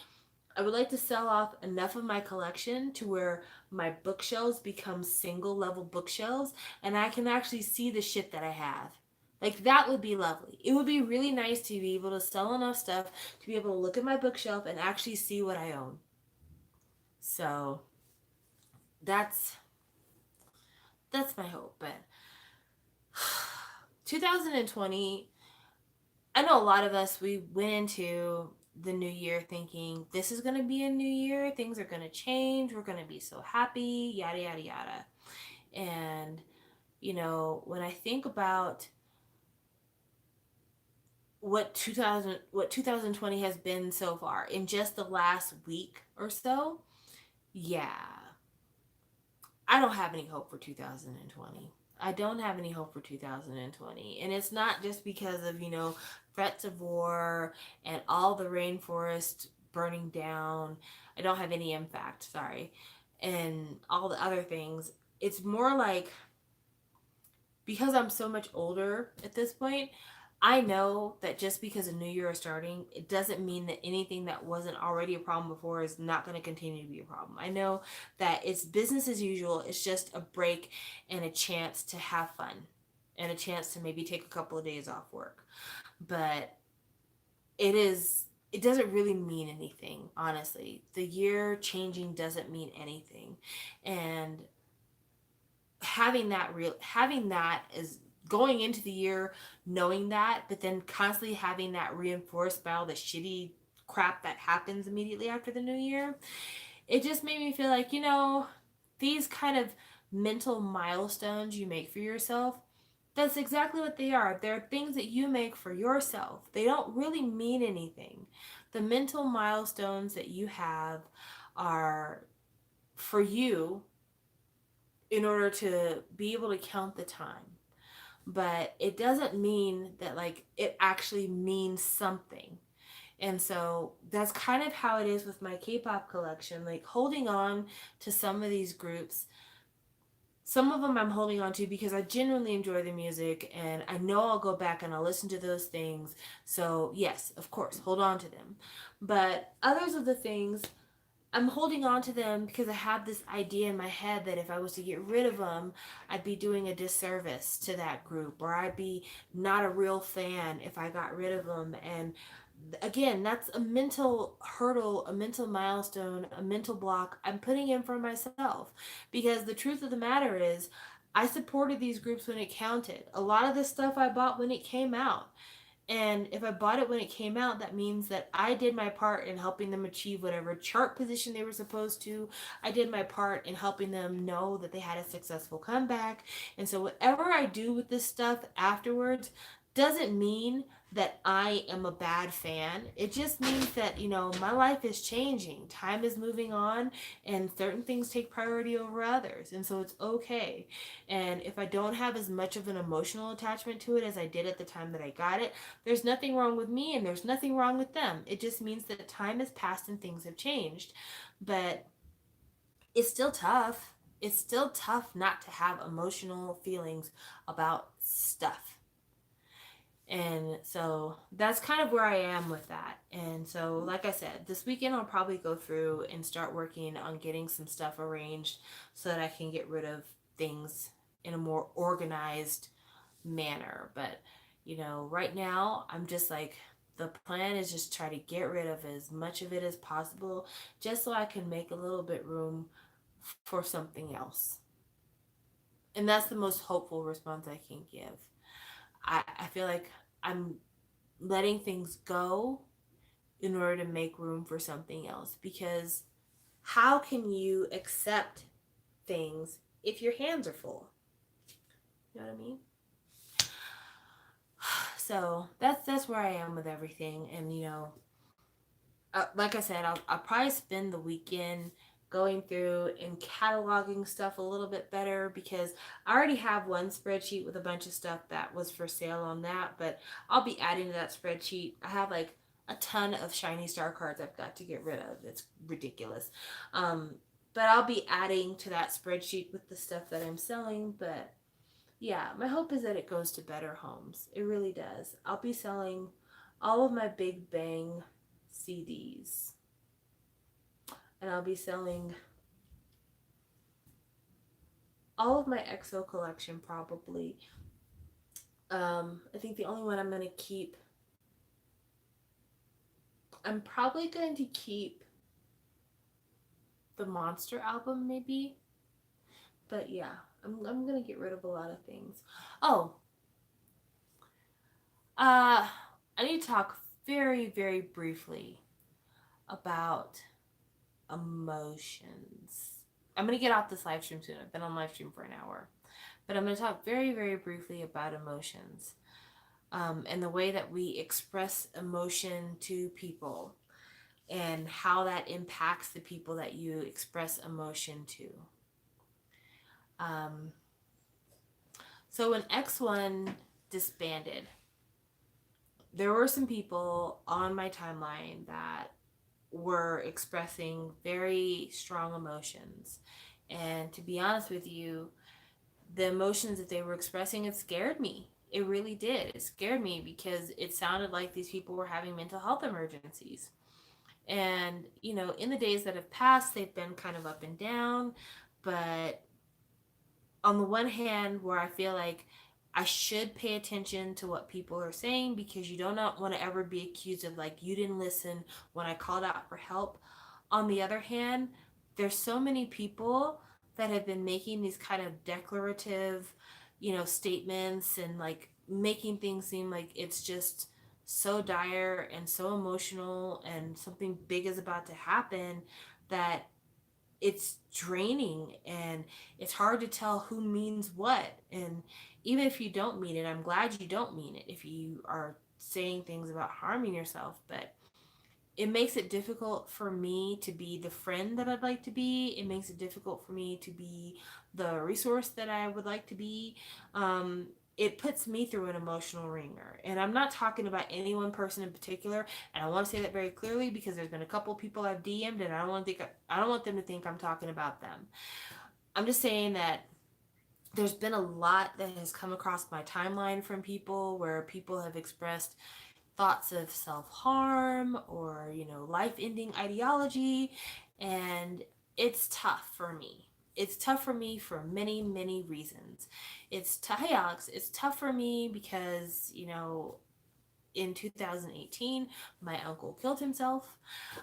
I would like to sell off enough of my collection to where my bookshelves become single level bookshelves and I can actually see the shit that I have. Like, that would be lovely. It would be really nice to be able to sell enough stuff to be able to look at my bookshelf and actually see what I own. So that's that's my hope. But 2020, I know a lot of us, we went into the new year thinking this is going to be a new year, things are going to change, we're going to be so happy, yada yada yada. And when I think about what 2020 has been so far in just the last week or so, yeah, I don't have any hope for 2020. I don't have any hope for 2020. And it's not just because of, threats of war and all the rainforest burning down. I don't have any impact, sorry. And all the other things. It's more like, because I'm so much older at this point, I know that just because a new year is starting, it doesn't mean that anything that wasn't already a problem before is not going to continue to be a problem. I know that it's business as usual. It's just a break and a chance to have fun and a chance to maybe take a couple of days off work. But it doesn't really mean anything, honestly. The year changing doesn't mean anything. And having that is going into the year knowing that, but then constantly having that reinforced by all the shitty crap that happens immediately after the new year, it just made me feel like, these kind of mental milestones you make for yourself, that's exactly what they are. They're things that you make for yourself. They don't really mean anything. The mental milestones that you have are for you in order to be able to count the time. But it doesn't mean that, like, it actually means something. And so that's kind of how it is with my K-pop collection, like holding on to some of these groups. Some of them I'm holding on to because I genuinely enjoy the music and I know I'll go back and I'll listen to those things. So, yes, of course, hold on to them. But others of the things, I'm holding on to them because I have this idea in my head that if I was to get rid of them, I'd be doing a disservice to that group, or I'd be not a real fan if I got rid of them. And again, that's a mental hurdle, a mental milestone, a mental block I'm putting in for myself. Because the truth of the matter is, I supported these groups when it counted. A lot of this stuff I bought when it came out. And if I bought it when it came out, that means that I did my part in helping them achieve whatever chart position they were supposed to. I did my part in helping them know that they had a successful comeback. And so, whatever I do with this stuff afterwards doesn't mean that I am a bad fan. It just means that, my life is changing. Time is moving on, and certain things take priority over others. And so, it's okay. And if I don't have as much of an emotional attachment to it as I did at the time that I got it, there's nothing wrong with me and there's nothing wrong with them. It just means that time has passed and things have changed. But it's still tough. It's still tough not to have emotional feelings about stuff. And so that's kind of where I am with that. And so, like I said, this weekend I'll probably go through and start working on getting some stuff arranged so that I can get rid of things in a more organized manner. But, right now I'm just like, the plan is just try to get rid of as much of it as possible just so I can make a little bit room for something else. And that's the most hopeful response I can give. I feel like I'm letting things go in order to make room for something else. Because how can you accept things if your hands are full? You know what I mean? So that's where I am with everything. And like I said, I'll probably spend the weekend going through and cataloging stuff a little bit better because I already have one spreadsheet with a bunch of stuff that was for sale on that, but I'll be adding to that spreadsheet. I have like a ton of shiny star cards I've got to get rid of. It's ridiculous. Um, but I'll be adding to that spreadsheet with the stuff that I'm selling. But yeah, my hope is that it goes to better homes. It really does. I'll be selling all of my Big Bang CDs, and I'll be selling all of my EXO collection probably. I think the only one I'm going to keep, I'm probably going to keep the Monster album maybe. But yeah, I'm going to get rid of a lot of things. Oh, uh, I need to talk very, very briefly about emotions. I'm going to get off this live stream soon. I've been on live stream for an hour. But I'm going to talk very, very briefly about emotions, and the way that we express emotion to people and how that impacts the people that you express emotion to. Um, so when X1 disbanded, there were some people on my timeline that were expressing very strong emotions. And to be honest with you, the emotions that they were expressing, it scared me. It really did. It scared me because it sounded like these people were having mental health emergencies. And, in the days that have passed, they've been kind of up and down. But on the one hand, where I feel like I should pay attention to what people are saying because you do not want to ever be accused of like you didn't listen when I called out for help. On the other hand, there's so many people that have been making these kind of declarative, statements and like making things seem like it's just so dire and so emotional and something big is about to happen that it's draining and it's hard to tell who means what. And even if you don't mean it, I'm glad you don't mean it if you are saying things about harming yourself. But it makes it difficult for me to be the friend that I'd like to be. It makes it difficult for me to be the resource that I would like to be. It puts me through an emotional ringer. And I'm not talking about any one person in particular. And I want to say that very clearly because there's been a couple people I've DM'd, and I don't want them to think I'm talking about them. I'm just saying that there's been a lot that has come across my timeline from people where people have expressed thoughts of self harm or, life ending ideology. And it's tough for me. It's tough for me for many, many reasons. Hey Alex, it's tough for me because, in 2018, my uncle killed himself.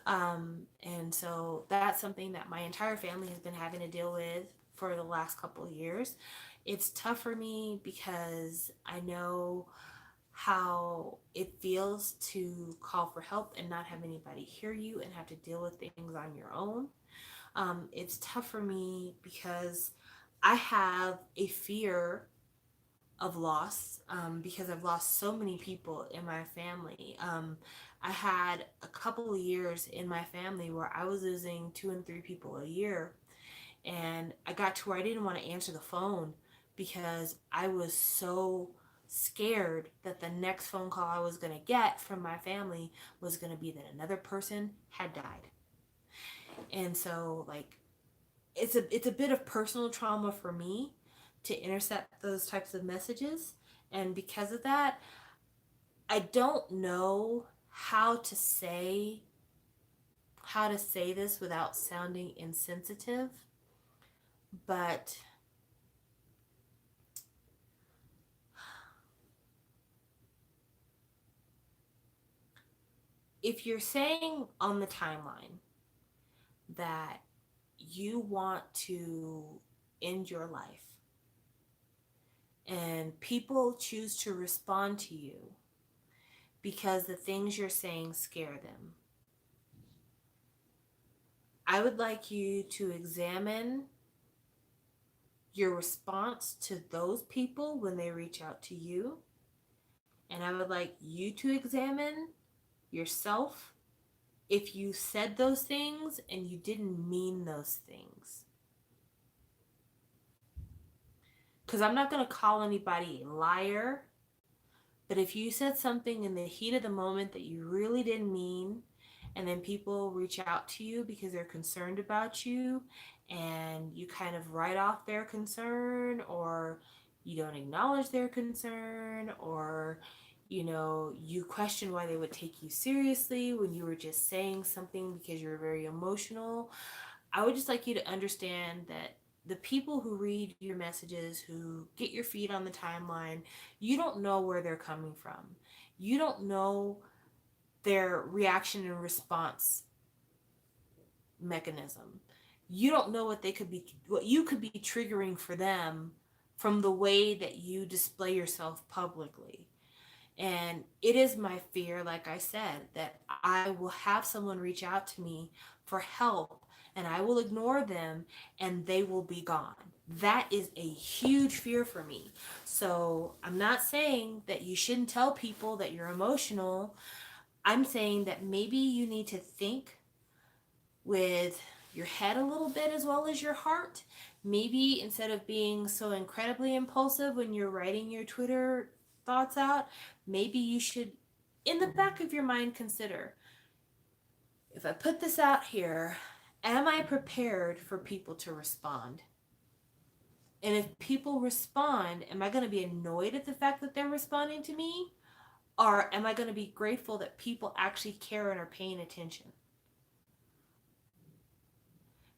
And so that's something that my entire family has been having to deal with for the last couple of years. It's tough for me because I know how it feels to call for help and not have anybody hear you and have to deal with things on your own. It's tough for me because I have a fear of loss, because I've lost so many people in my family. I had a couple of years in my family where I was losing 2 and 3 people a year, and I got to where I didn't want to answer the phone because I was so scared that the next phone call I was going to get from my family was going to be that another person had died. And so like it's a bit of personal trauma for me to intercept those types of messages, and because of that, I don't know how to say this without sounding insensitive, but if you're saying on the timeline that you want to end your life and people choose to respond to you because the things you're saying scare them, I would like you to examine your response to those people when they reach out to you. And I would like you to examine yourself if you said those things and you didn't mean those things. Because I'm not going to call anybody a liar, but if you said something in the heat of the moment that you really didn't mean, and then people reach out to you because they're concerned about you, and you kind of write off their concern, or you don't acknowledge their concern, or you question why they would take you seriously when you were just saying something because you're very emotional. I would just like you to understand that the people who read your messages, who get your feed on the timeline, you don't know where they're coming from. You don't know their reaction and response mechanism. You don't know what you could be triggering for them from the way that you display yourself publicly. And it is my fear, like I said, that I will have someone reach out to me for help and I will ignore them and they will be gone. That is a huge fear for me. So I'm not saying that you shouldn't tell people that you're emotional. I'm saying that maybe you need to think with your head a little bit as well as your heart. Maybe instead of being so incredibly impulsive when you're writing your Twitter thoughts out, maybe you should, in the back of your mind, consider, if I put this out here, am I prepared for people to respond? And if people respond, am I going to be annoyed at the fact that they're responding to me? Or am I going to be grateful that people actually care and are paying attention?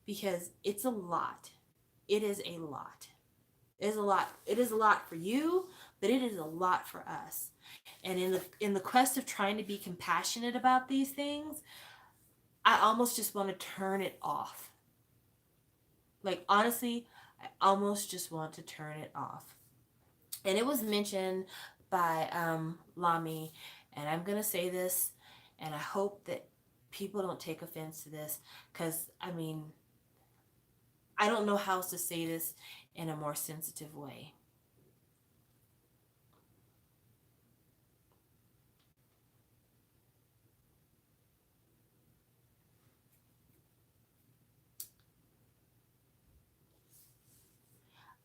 Because it's a lot. It is a lot. It is a lot. It is a lot for you, but it is a lot for us. And in the quest of trying to be compassionate about these things, I almost just want to turn it off. Like honestly, I almost just want to turn it off. And it was mentioned by Lami, and I'm gonna say this, and I hope that people don't take offense to this, because I mean, I don't know how else to say this in a more sensitive way.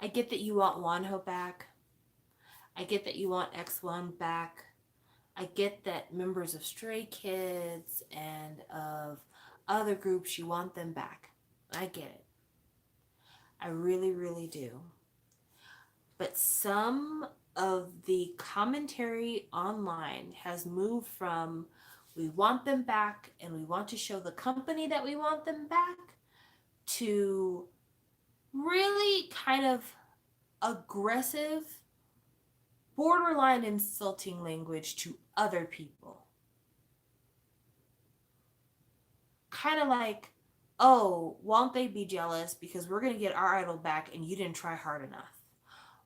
I get that you want Wanho back. I get that you want X1 back. I get that members of Stray Kids and of other groups, you want them back. I get it. I really, really do. But some of the commentary online has moved from we want them back and we want to show the company that we want them back to really kind of aggressive, borderline insulting language to other people. Kind of like, oh, won't they be jealous because we're going to get our idol back and you didn't try hard enough?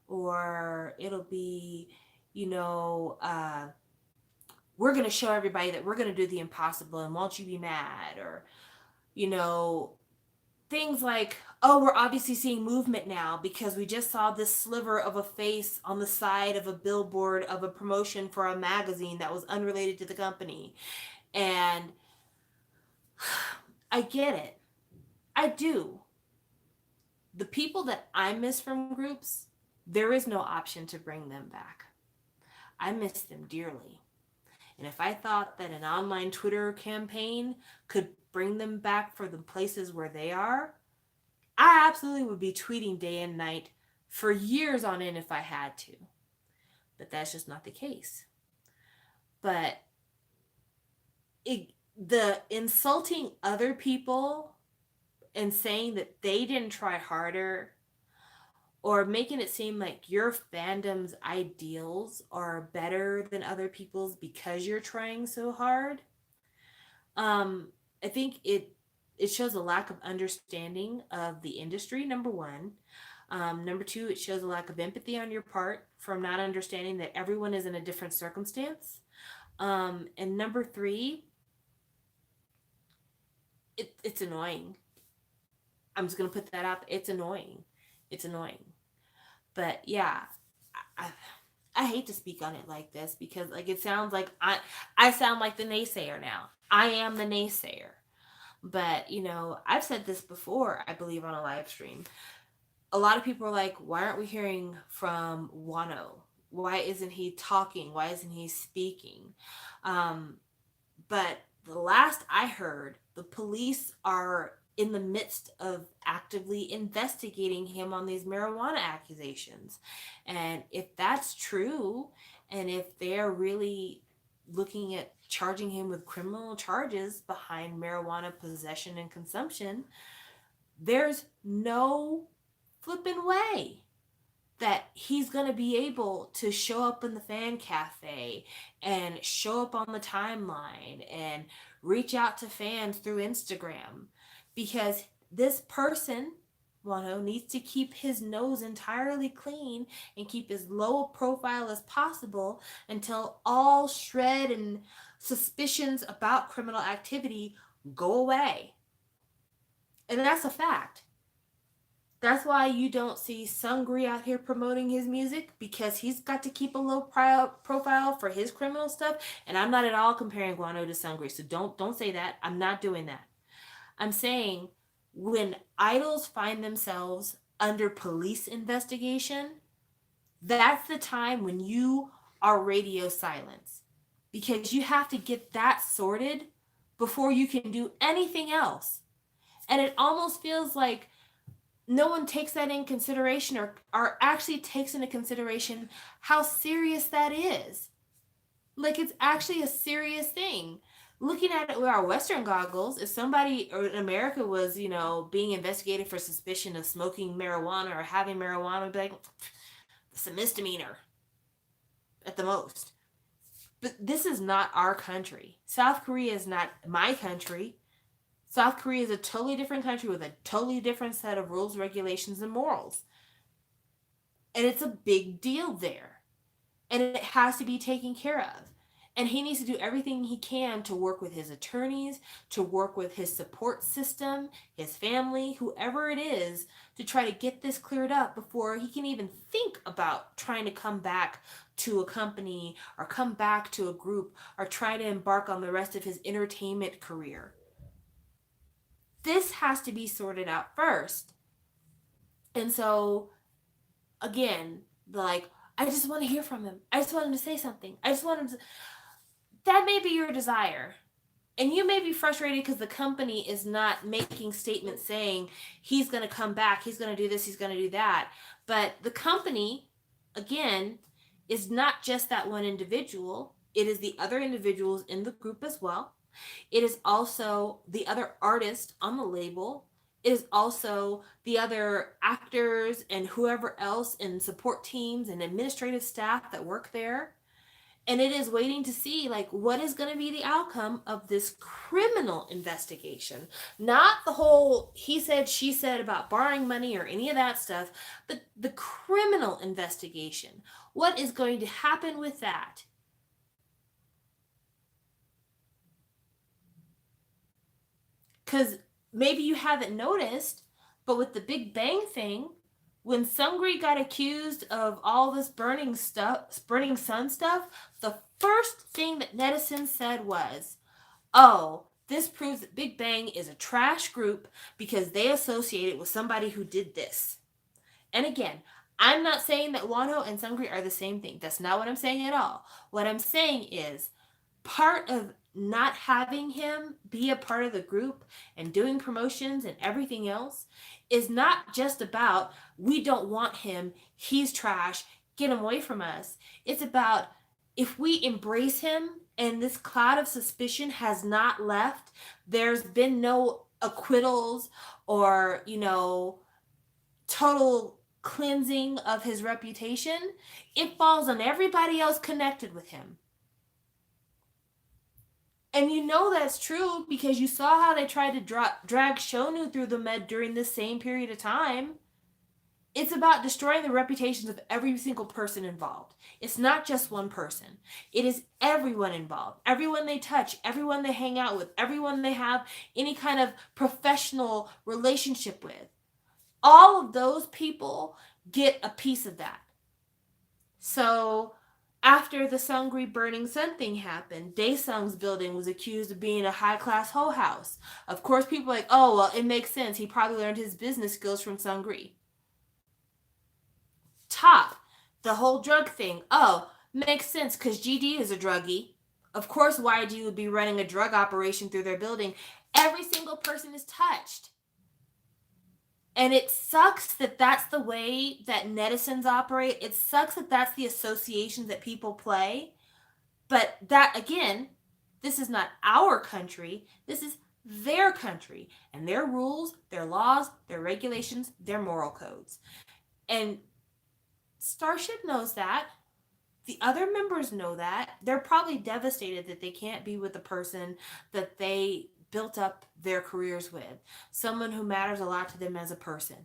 Or it'll be, you know, we're going to show everybody that we're going to do the impossible and won't you be mad? Or, you know, things like, oh, we're obviously seeing movement now because we just saw this sliver of a face on the side of a billboard of a promotion for a magazine that was unrelated to the company. And I get it. I do. The people that I miss from groups, there is no option to bring them back. I miss them dearly. And if I thought that an online Twitter campaign could bring them back for the places where they are, I absolutely would be tweeting day and night for years on end if I had to. But that's just not the case. but it, the insulting other people and saying that they didn't try harder, or making it seem like your fandom's ideals are better than other people's because you're trying so hard, um I think it shows a lack of understanding of the industry, number one. Number two, it shows a lack of empathy on your part from not understanding that everyone is in a different circumstance. And number three, it's annoying. I'm just gonna put that out. It's annoying. It's annoying. But yeah, I, I hate to speak on it like this because like it sounds like I sound like the naysayer now. I am the naysayer. But I've said this before, I believe, on a live stream. A lot of people are like, why aren't we hearing from Wano? Why isn't he talking? Why isn't he speaking? Um, but the last I heard, the police are in the midst of actively investigating him on these marijuana accusations. And if that's true, and if they're really looking at charging him with criminal charges behind marijuana possession and consumption, there's no flipping way that he's going to be able to show up in the fan cafe and show up on the timeline and reach out to fans through Instagram, because this person, Wano, needs to keep his nose entirely clean and keep as low a profile as possible until all shred and suspicions about criminal activity go away. And that's a fact. That's why you don't see Sungri out here promoting his music, because he's got to keep a low profile for his criminal stuff. And I'm not at all comparing Guano to Sungri, so don't say that. I'm not doing that. I'm saying when idols find themselves under police investigation, that's the time when you are radio silence, because you have to get that sorted before you can do anything else. And it almost feels like no one takes that in consideration, or actually takes into consideration how serious that is. Like, it's actually a serious thing. Looking at it with our Western goggles, if somebody in America was, being investigated for suspicion of smoking marijuana or having marijuana, would be like, it's a misdemeanor at the most. But this is not our country. South Korea is not my country. South Korea is a totally different country with a totally different set of rules, regulations, and morals. And it's a big deal there. And it has to be taken care of. And he needs to do everything he can to work with his attorneys, to work with his support system, his family, whoever it is, to try to get this cleared up before he can even think about trying to come back to a company or come back to a group or try to embark on the rest of his entertainment career. This has to be sorted out first. And so, again, like, I just want to hear from him. I just want him to say something. I just want him to. That may be your desire. And you may be frustrated because the company is not making statements saying he's going to come back, he's going to do this, he's going to do that. But the company, again, is not just that one individual. It is the other individuals in the group as well. It is also the other artist on the label. It is also the other actors and whoever else in support teams and administrative staff that work there. And it is waiting to see, like, what is going to be the outcome of this criminal investigation. Not the whole he said, she said about borrowing money or any of that stuff, but the criminal investigation. What is going to happen with that? Because maybe you haven't noticed, but with the Big Bang thing, when Sungri got accused of all this burning sun stuff, the first thing that netizens said was, oh, this proves that Big Bang is a trash group because they associate it with somebody who did this. And again, I'm not saying that Wano and Sungri are the same thing. That's not what I'm saying at all. What I'm saying is part of not having him be a part of the group and doing promotions and everything else is not just about, we don't want him, he's trash, get him away from us. It's about, if we embrace him and this cloud of suspicion has not left, there's been no acquittals or, total cleansing of his reputation, it falls on everybody else connected with him. And you know that's true because you saw how they tried to drag Shonu through the med during this same period of time. It's about destroying the reputations of every single person involved. It's not just one person. It is everyone involved. Everyone they touch, everyone they hang out with, everyone they have any kind of professional relationship with. All of those people get a piece of that. So after the Sungri burning sun thing happened, Daesung's building was accused of being a high-class hoe house. Of course, people are like, oh, well, it makes sense. He probably learned his business skills from Sungri. Top, the whole drug thing. Oh, makes sense because GD is a druggie. Of course, YG would be running a drug operation through their building. Every single person is touched. And it sucks that that's the way that netizens operate. It sucks that that's the associations that people play. But that, again, this is not our country. This is their country. And their rules, their laws, their regulations, their moral codes. And Starship knows that. The other members know that. They're probably devastated that they can't be with the person that they built up their careers with, someone who matters a lot to them as a person.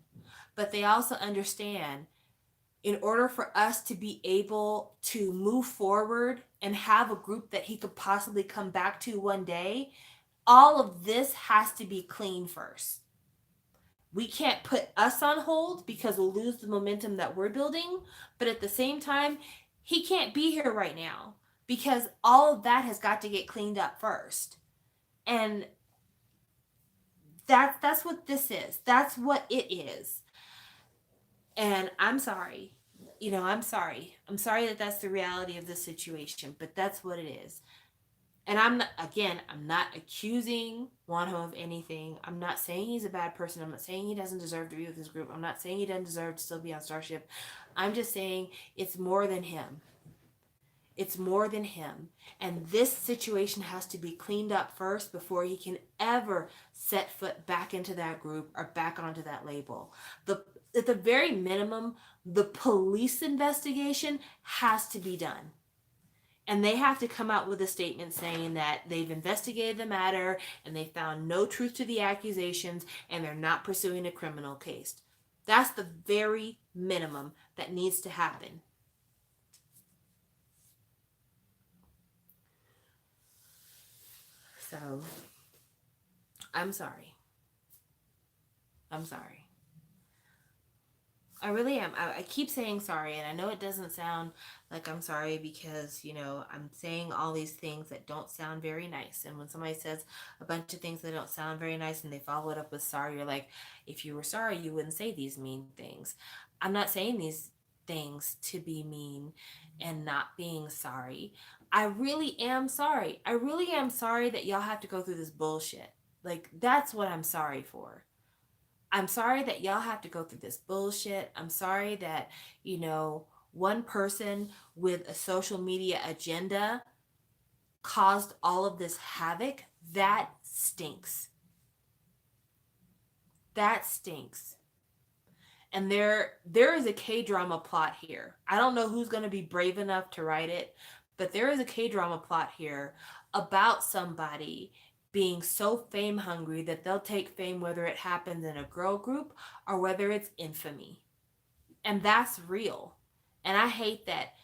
But they also understand in order for us to be able to move forward and have a group that he could possibly come back to one day, all of this has to be clean first. We can't put us on hold because we'll lose the momentum that we're building. But at the same time, he can't be here right now because all of that has got to get cleaned up first. And that's what this is. That's what it is. And I'm sorry. I'm sorry. I'm sorry that that's the reality of the situation, but that's what it is. And I'm not accusing Wonho of anything. I'm not saying he's a bad person. I'm not saying he doesn't deserve to be with this group. I'm not saying he doesn't deserve to still be on Starship. I'm just saying it's more than him. It's more than him. And this situation has to be cleaned up first before he can ever set foot back into that group or back onto that label. At the very minimum, the police investigation has to be done. And they have to come out with a statement saying that they've investigated the matter and they found no truth to the accusations and they're not pursuing a criminal case. That's the very minimum that needs to happen. So, I'm sorry. I'm sorry. I really am. I keep saying sorry, and I know it doesn't sound like I'm sorry because, I'm saying all these things that don't sound very nice. And when somebody says a bunch of things that don't sound very nice and they follow it up with sorry, you're like, if you were sorry, you wouldn't say these mean things. I'm not saying these things to be mean and not being sorry. I really am sorry. I really am sorry that y'all have to go through this bullshit. Like, that's what I'm sorry for. I'm sorry that y'all have to go through this bullshit. I'm sorry that, one person with a social media agenda caused all of this havoc. That stinks. That stinks. And there is a K-drama plot here. I don't know who's going to be brave enough to write it, but there is a K-drama plot here about somebody being so fame hungry that they'll take fame whether it happens in a girl group or whether it's infamy. And that's real. And I hate that.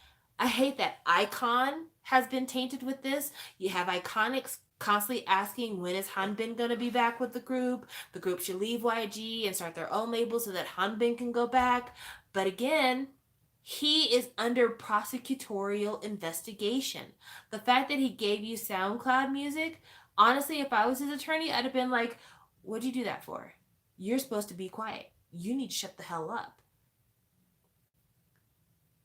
I hate that iKON has been tainted with this. You have Iconics constantly asking when is Hanbin going to be back with the group. The group should leave YG and start their own label so that Hanbin can go back. But again, he is under prosecutorial investigation. The fact that he gave you SoundCloud music, honestly, if I was his attorney, I'd have been like, what'd you do that for? You're supposed to be quiet. You need to shut the hell up.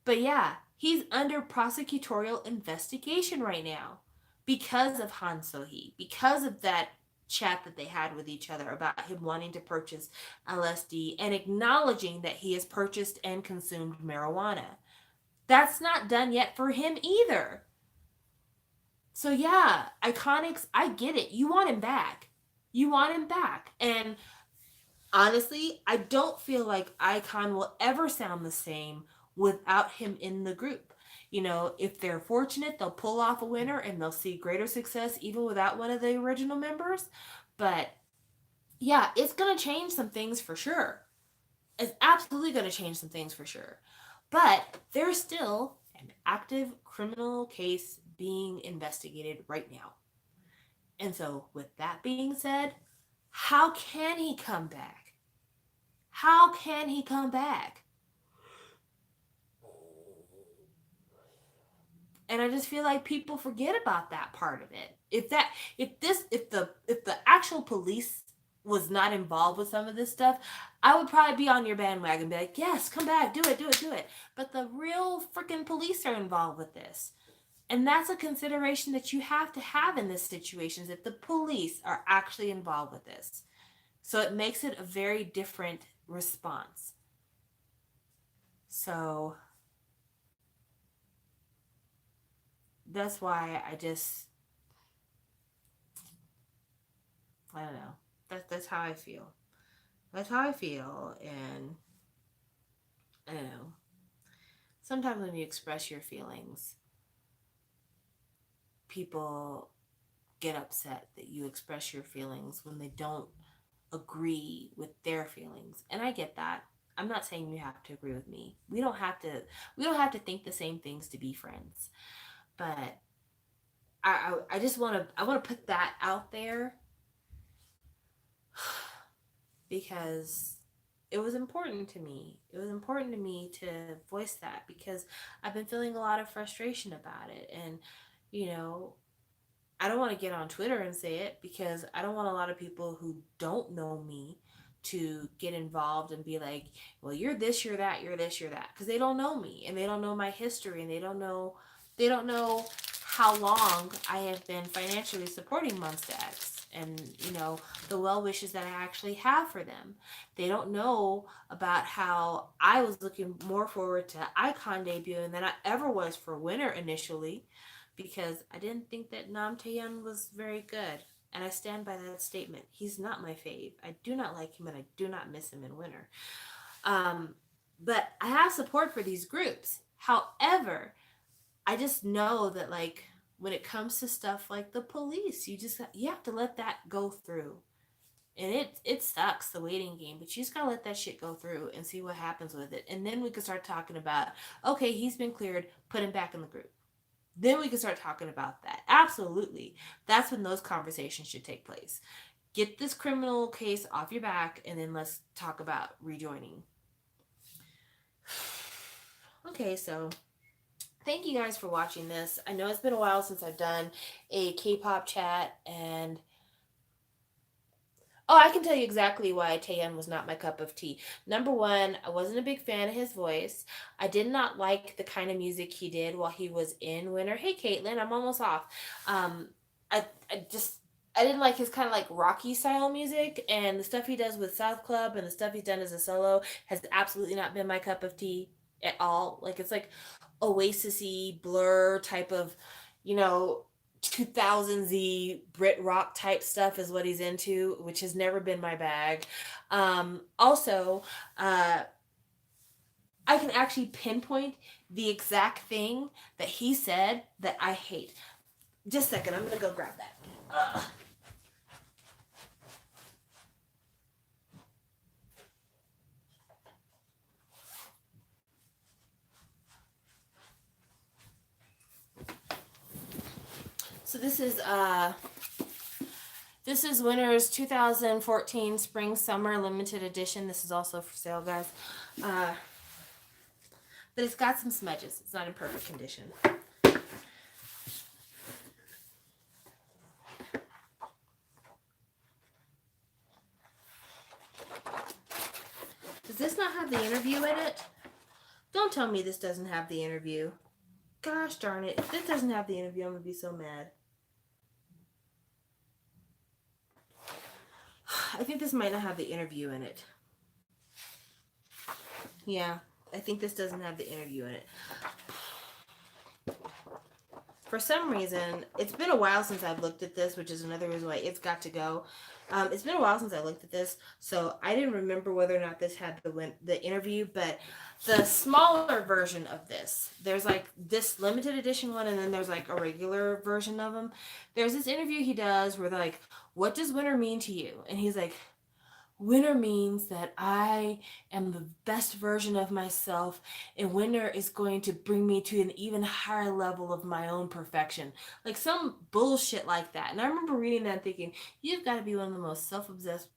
But yeah, he's under prosecutorial investigation right now because of Han So-hee, because of that chat that they had with each other about him wanting to purchase LSD and acknowledging that he has purchased and consumed marijuana. That's not done yet for him either. So yeah, Iconics, I get it. You want him back. You want him back. And honestly, I don't feel like Icon will ever sound the same without him in the group. You know, if they're fortunate, they'll pull off a winner and they'll see greater success even without one of the original members. But yeah, it's going to change some things for sure. It's absolutely going to change some things for sure. But there's still an active criminal case being investigated right now. And so, with that being said, how can he come back? How can he come back? And I just feel like people forget about that part of it. If the actual police was not involved with some of this stuff, I would probably be on your bandwagon, be like, yes, come back, do it, do it, do it. But the real freaking police are involved with this. And that's a consideration that you have to have in this situation, is that the police are actually involved with this. So it makes it a very different response. So that's why I don't know. That's how I feel. That's how I feel, and I don't know. Sometimes when you express your feelings, people get upset that you express your feelings when they don't agree with their feelings. And I get that. I'm not saying you have to agree with me. We don't have to think the same things to be friends. But I just want to put that out there because it was important to me. It was important to me to voice that because I've been feeling a lot of frustration about it. And, you know, I don't want to get on Twitter and say it because I don't want a lot of people who don't know me to get involved and be like, well, you're this, you're that, you're this, you're that. Because they don't know me and they don't know my history and they don't know how long I have been financially supporting Monsta X and, you know, the well wishes that I actually have for them. They don't know about how I was looking more forward to Icon debuting than I ever was for Winter initially because I didn't think that Nam Taehyun was very good. And I stand by that statement. He's not my fave. I do not like him and I do not miss him in Winter. Um, but I have support for these groups. However, I just know that like when it comes to stuff like the police, you have to let that go through. And it sucks the waiting game, but you just gotta let that shit go through and see what happens with it. And then we can start talking about, okay, he's been cleared, put him back in the group. Then we can start talking about that. Absolutely. That's when those conversations should take place. Get this criminal case off your back and then let's talk about rejoining. Okay, so thank you guys for watching this. I know it's been a while since I've done a K-pop chat, and oh, I can tell you exactly why Taeyeon was not my cup of tea. Number one, I wasn't a big fan of his voice. I did not like the kind of music he did while he was in Winter. Hey, Caitlin, I'm almost off. Um, I didn't like his kind of like rocky style music, and the stuff he does with South Club and the stuff he's done as a solo has absolutely not been my cup of tea at all. Like it's like Oasis-y, Blur type of, you know, 2000s Brit rock type stuff is what he's into, which has never been my bag. Also, I can actually pinpoint the exact thing that he said that I hate. Just a second, I'm gonna go grab that. So this is Winter's 2014 Spring Summer Limited Edition. This is also for sale, guys. But it's got some smudges. It's not in perfect condition. Does this not have the interview in it? Don't tell me this doesn't have the interview. Gosh darn it. If this doesn't have the interview, I'm going to be so mad. I think this might not have the interview in it. Yeah, I think this doesn't have the interview in it. for some reason, it's been a while since I've looked at this, which is another reason why it's got to go. It's been a while since I looked at this, so I didn't remember whether or not this had the interview. But the smaller version of this, there's like this limited edition one, and then there's like a regular version of them. There's this interview he does where they're like, "What does winter mean to you?" And he's like, winter means that I am the best version of myself, and winter is going to bring me to an even higher level of my own perfection. Like some bullshit like that. And I remember reading that and thinking, you've got to be one of the most self-obsessed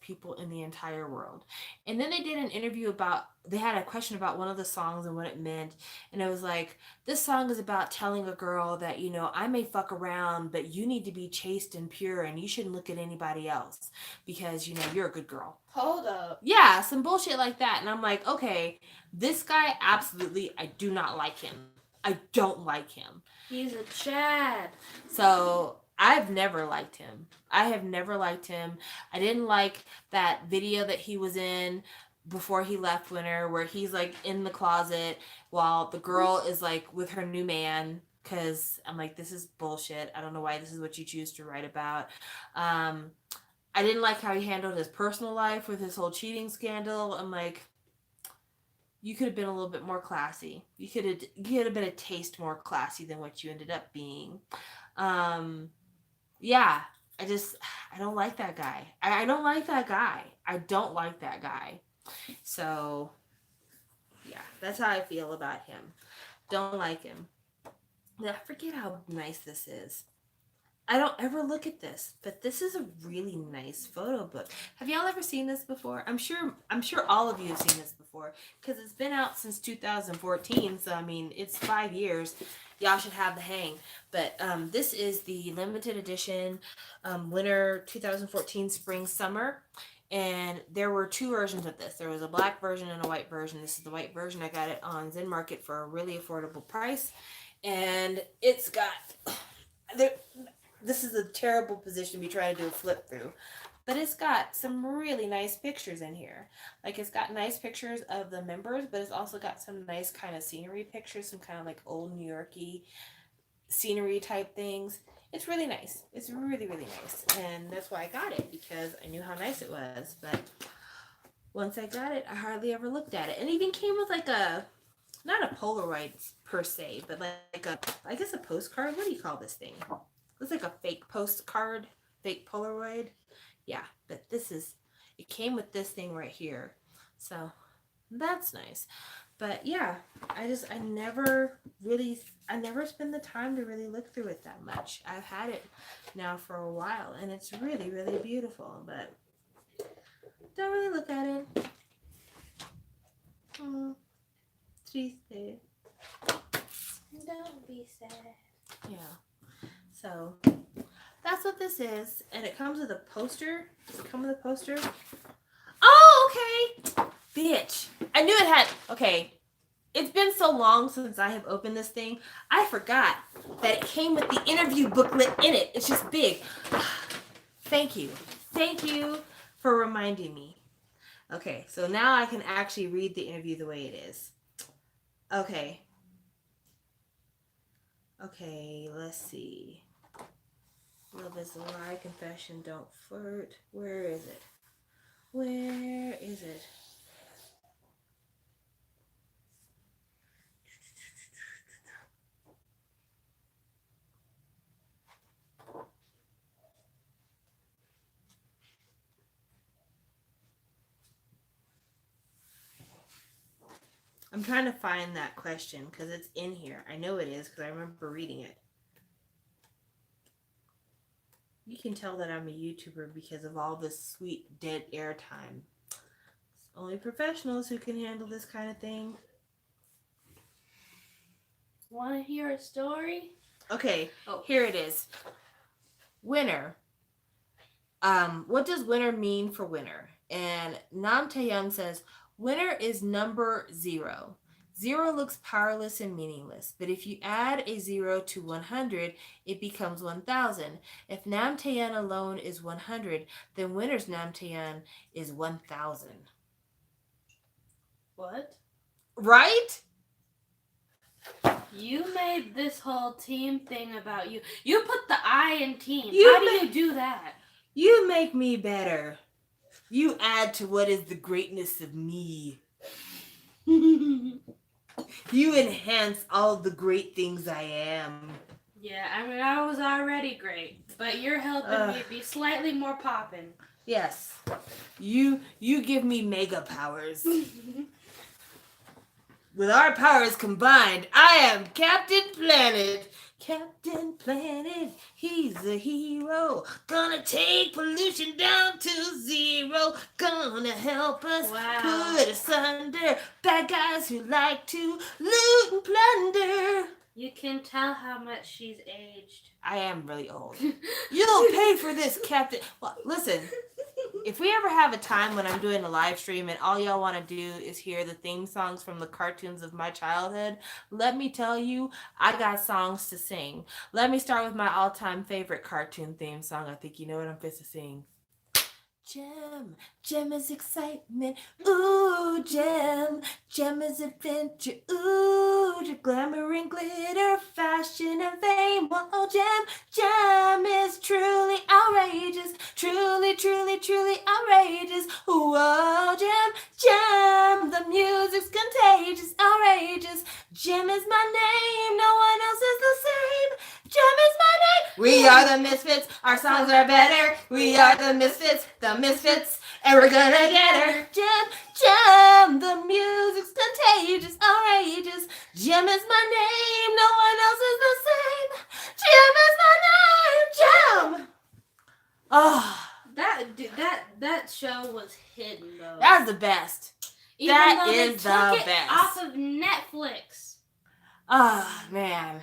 people in the entire world. And then they did an interview about, they had a question about one of the songs and what it meant, and it was like, this song is about telling a girl that, I may fuck around, but you need to be chaste and pure, and you shouldn't look at anybody else because you're a good girl. Hold up. Yeah, some bullshit like that. And I'm like, okay, this guy, absolutely, I do not like him. I don't like him. He's a Chad. So I've never liked him. I have never liked him. I didn't like that video that he was in before he left Winter, where he's like in the closet while the girl is like with her new man. Because I'm like, this is bullshit. I don't know why this is what you choose to write about. I didn't like how he handled his personal life with his whole cheating scandal. I'm like, you could have been a little bit more classy. You could have been a taste more classy than what you ended up being. Yeah, I don't like that guy. I don't like that guy. I don't like that guy. So, yeah, that's how I feel about him. Don't like him. I forget how nice this is. I don't ever look at this, but this is a really nice photo book. Have y'all ever seen this before? I'm sure all of you have seen this before because it's been out since 2014. So I mean, it's 5 years. Y'all should have the hang. But this is the limited edition winter 2014 spring summer. And there were two versions of this. There was a black version and a white version. This is the white version. I got it on Zen Market for a really affordable price. And it's got this is a terrible position to be trying to do a flip through, but it's got some really nice pictures in here. Like, it's got nice pictures of the members, but it's also got some nice kind of scenery pictures, some kind of like old New Yorky scenery type things. It's really nice. It's really, really nice. And that's why I got it, because I knew how nice it was. But once I got it, I hardly ever looked at it. And it even came with like not a Polaroid per se, but like I guess a postcard. What do you call this thing? It's like a fake postcard, fake Polaroid. Yeah, but it came with this thing right here. So that's nice. But yeah, I never spend the time to really look through it that much. I've had it now for a while, and it's really, really beautiful, but don't really look at it. She's sad. Don't be sad. Yeah. So that's what this is, and it comes with a poster. Does it come with a poster? Oh, okay. Bitch. I knew it had. Okay. It's been so long since I have opened this thing. I forgot that it came with the interview booklet in it. It's just big. Thank you. Thank you for reminding me. Okay, so now I can actually read the interview the way it is. Okay. Okay, let's see. Love is a lie, confession, don't flirt. Where is it? Where is it? I'm trying to find that question because it's in here. I know it is because I remember reading it. You can tell that I'm a YouTuber because of all this sweet dead airtime. It's only professionals who can handle this kind of thing. Want to hear a story? Okay, here it is. Winter. What does winter mean for winter? And Nam Taehyun says, winter is number 0. 0 looks powerless and meaningless, but if you add a 0 to 100, it becomes 1,000. If Nam Taehyun alone is 100, then winter's Nam Taehyun is 1,000. What? Right? You made this whole team thing about you. You put the I in team. You How do ma- you do that? you make me better. You add to what is the greatness of me. You enhance all the great things I am. Yeah, I mean, I was already great, but you're helping Uh, me be slightly more poppin'. yes. You give me mega powers. With our powers combined, I am Captain Planet. Captain Planet, he's a hero. Gonna take pollution down to zero. Gonna help us Wow. put asunder bad guys who like to loot and plunder. You can tell how much she's aged. I am really old. You'll pay for this, Captain. Well, listen, if we ever have a time when I'm doing a live stream and all y'all want to do is hear the theme songs from the cartoons of my childhood, let me tell you, I got songs to sing. Let me start with my all-time favorite cartoon theme song. I think you know what I'm supposed to sing. Gem, gem is excitement, ooh, gem is adventure, ooh, glamour and glitter, fashion and fame, oh, gem is truly outrageous, truly outrageous, whoa, gem, the music's contagious, outrageous, gem is my name, no one else is the same, gem is my name. We are the misfits, our songs are better, we are the misfits, and we're gonna get her. Gem, the music's contagious, outrageous. Gem is my name, no one else is the same. Gem is my name, Gem. Oh, That show was hidden though. that's the best. Even that though is they took the it best. off of Netflix. Oh, man.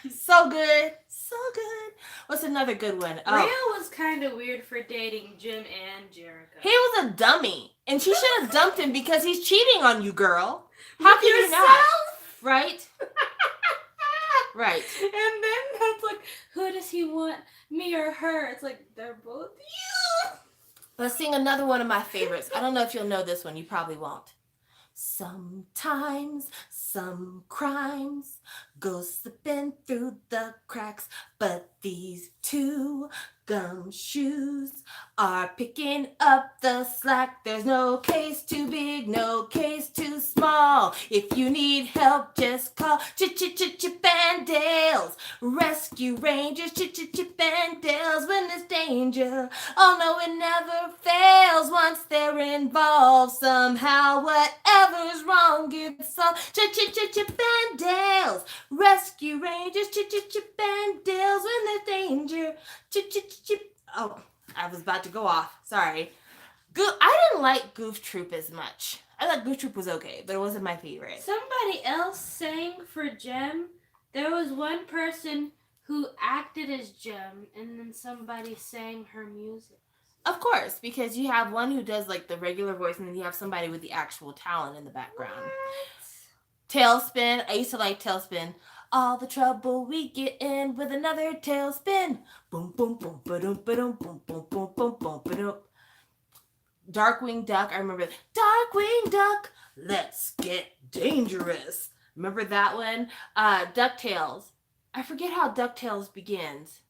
So good. So good. What's another good one? Rio was kind of weird for dating Jim and Jericho. He was a dummy. And she should have dumped him because he's cheating on you, girl. How can you not? Right? Right. And then that's like, who does he want, me or her? It's like, they're both you. Let's sing another one of my favorites. I don't know if you'll know this one. You probably won't. Sometimes some crimes go slipping through the cracks, but these two gumshoes are picking up the slack. There's no case too big, no case too small. If you need help, just call Chip and Dale's Rescue Rangers. Chip and Dale's when there's danger. Oh no, it never fails once they're involved. Somehow, whatever's wrong gets solved. Chip and Dale's Rescue Rangers. Chip and Dale's when there's danger. Chip. Oh, I was about to go off. Sorry. I didn't like Goof Troop as much. I thought Goof Troop was okay, but it wasn't my favorite. Somebody else sang for Jem. There was one person who acted as Jem, and then somebody sang her music. Of course, because you have one who does like the regular voice, and then you have somebody with the actual talent in the background. What? Tailspin. I used to like Tailspin. All the trouble we get in with another tailspin. Boom, boom, boom, ba-dum, ba-dum, boom, boom, boom, boom, boom, ba-dum. Darkwing Duck. I remember Darkwing Duck. Let's get dangerous. Remember that one? DuckTales. I forget how DuckTales begins.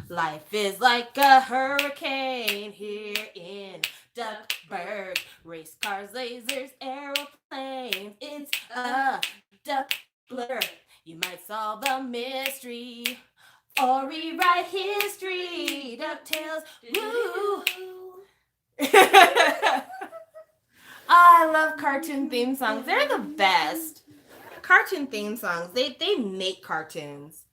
Life is like a hurricane here in Duckburg. Race cars, lasers, aeroplanes. It's a duck blur. You might solve the mystery or rewrite history. DuckTales. Woo! I love cartoon theme songs. They're the best. Cartoon theme songs. They make cartoons.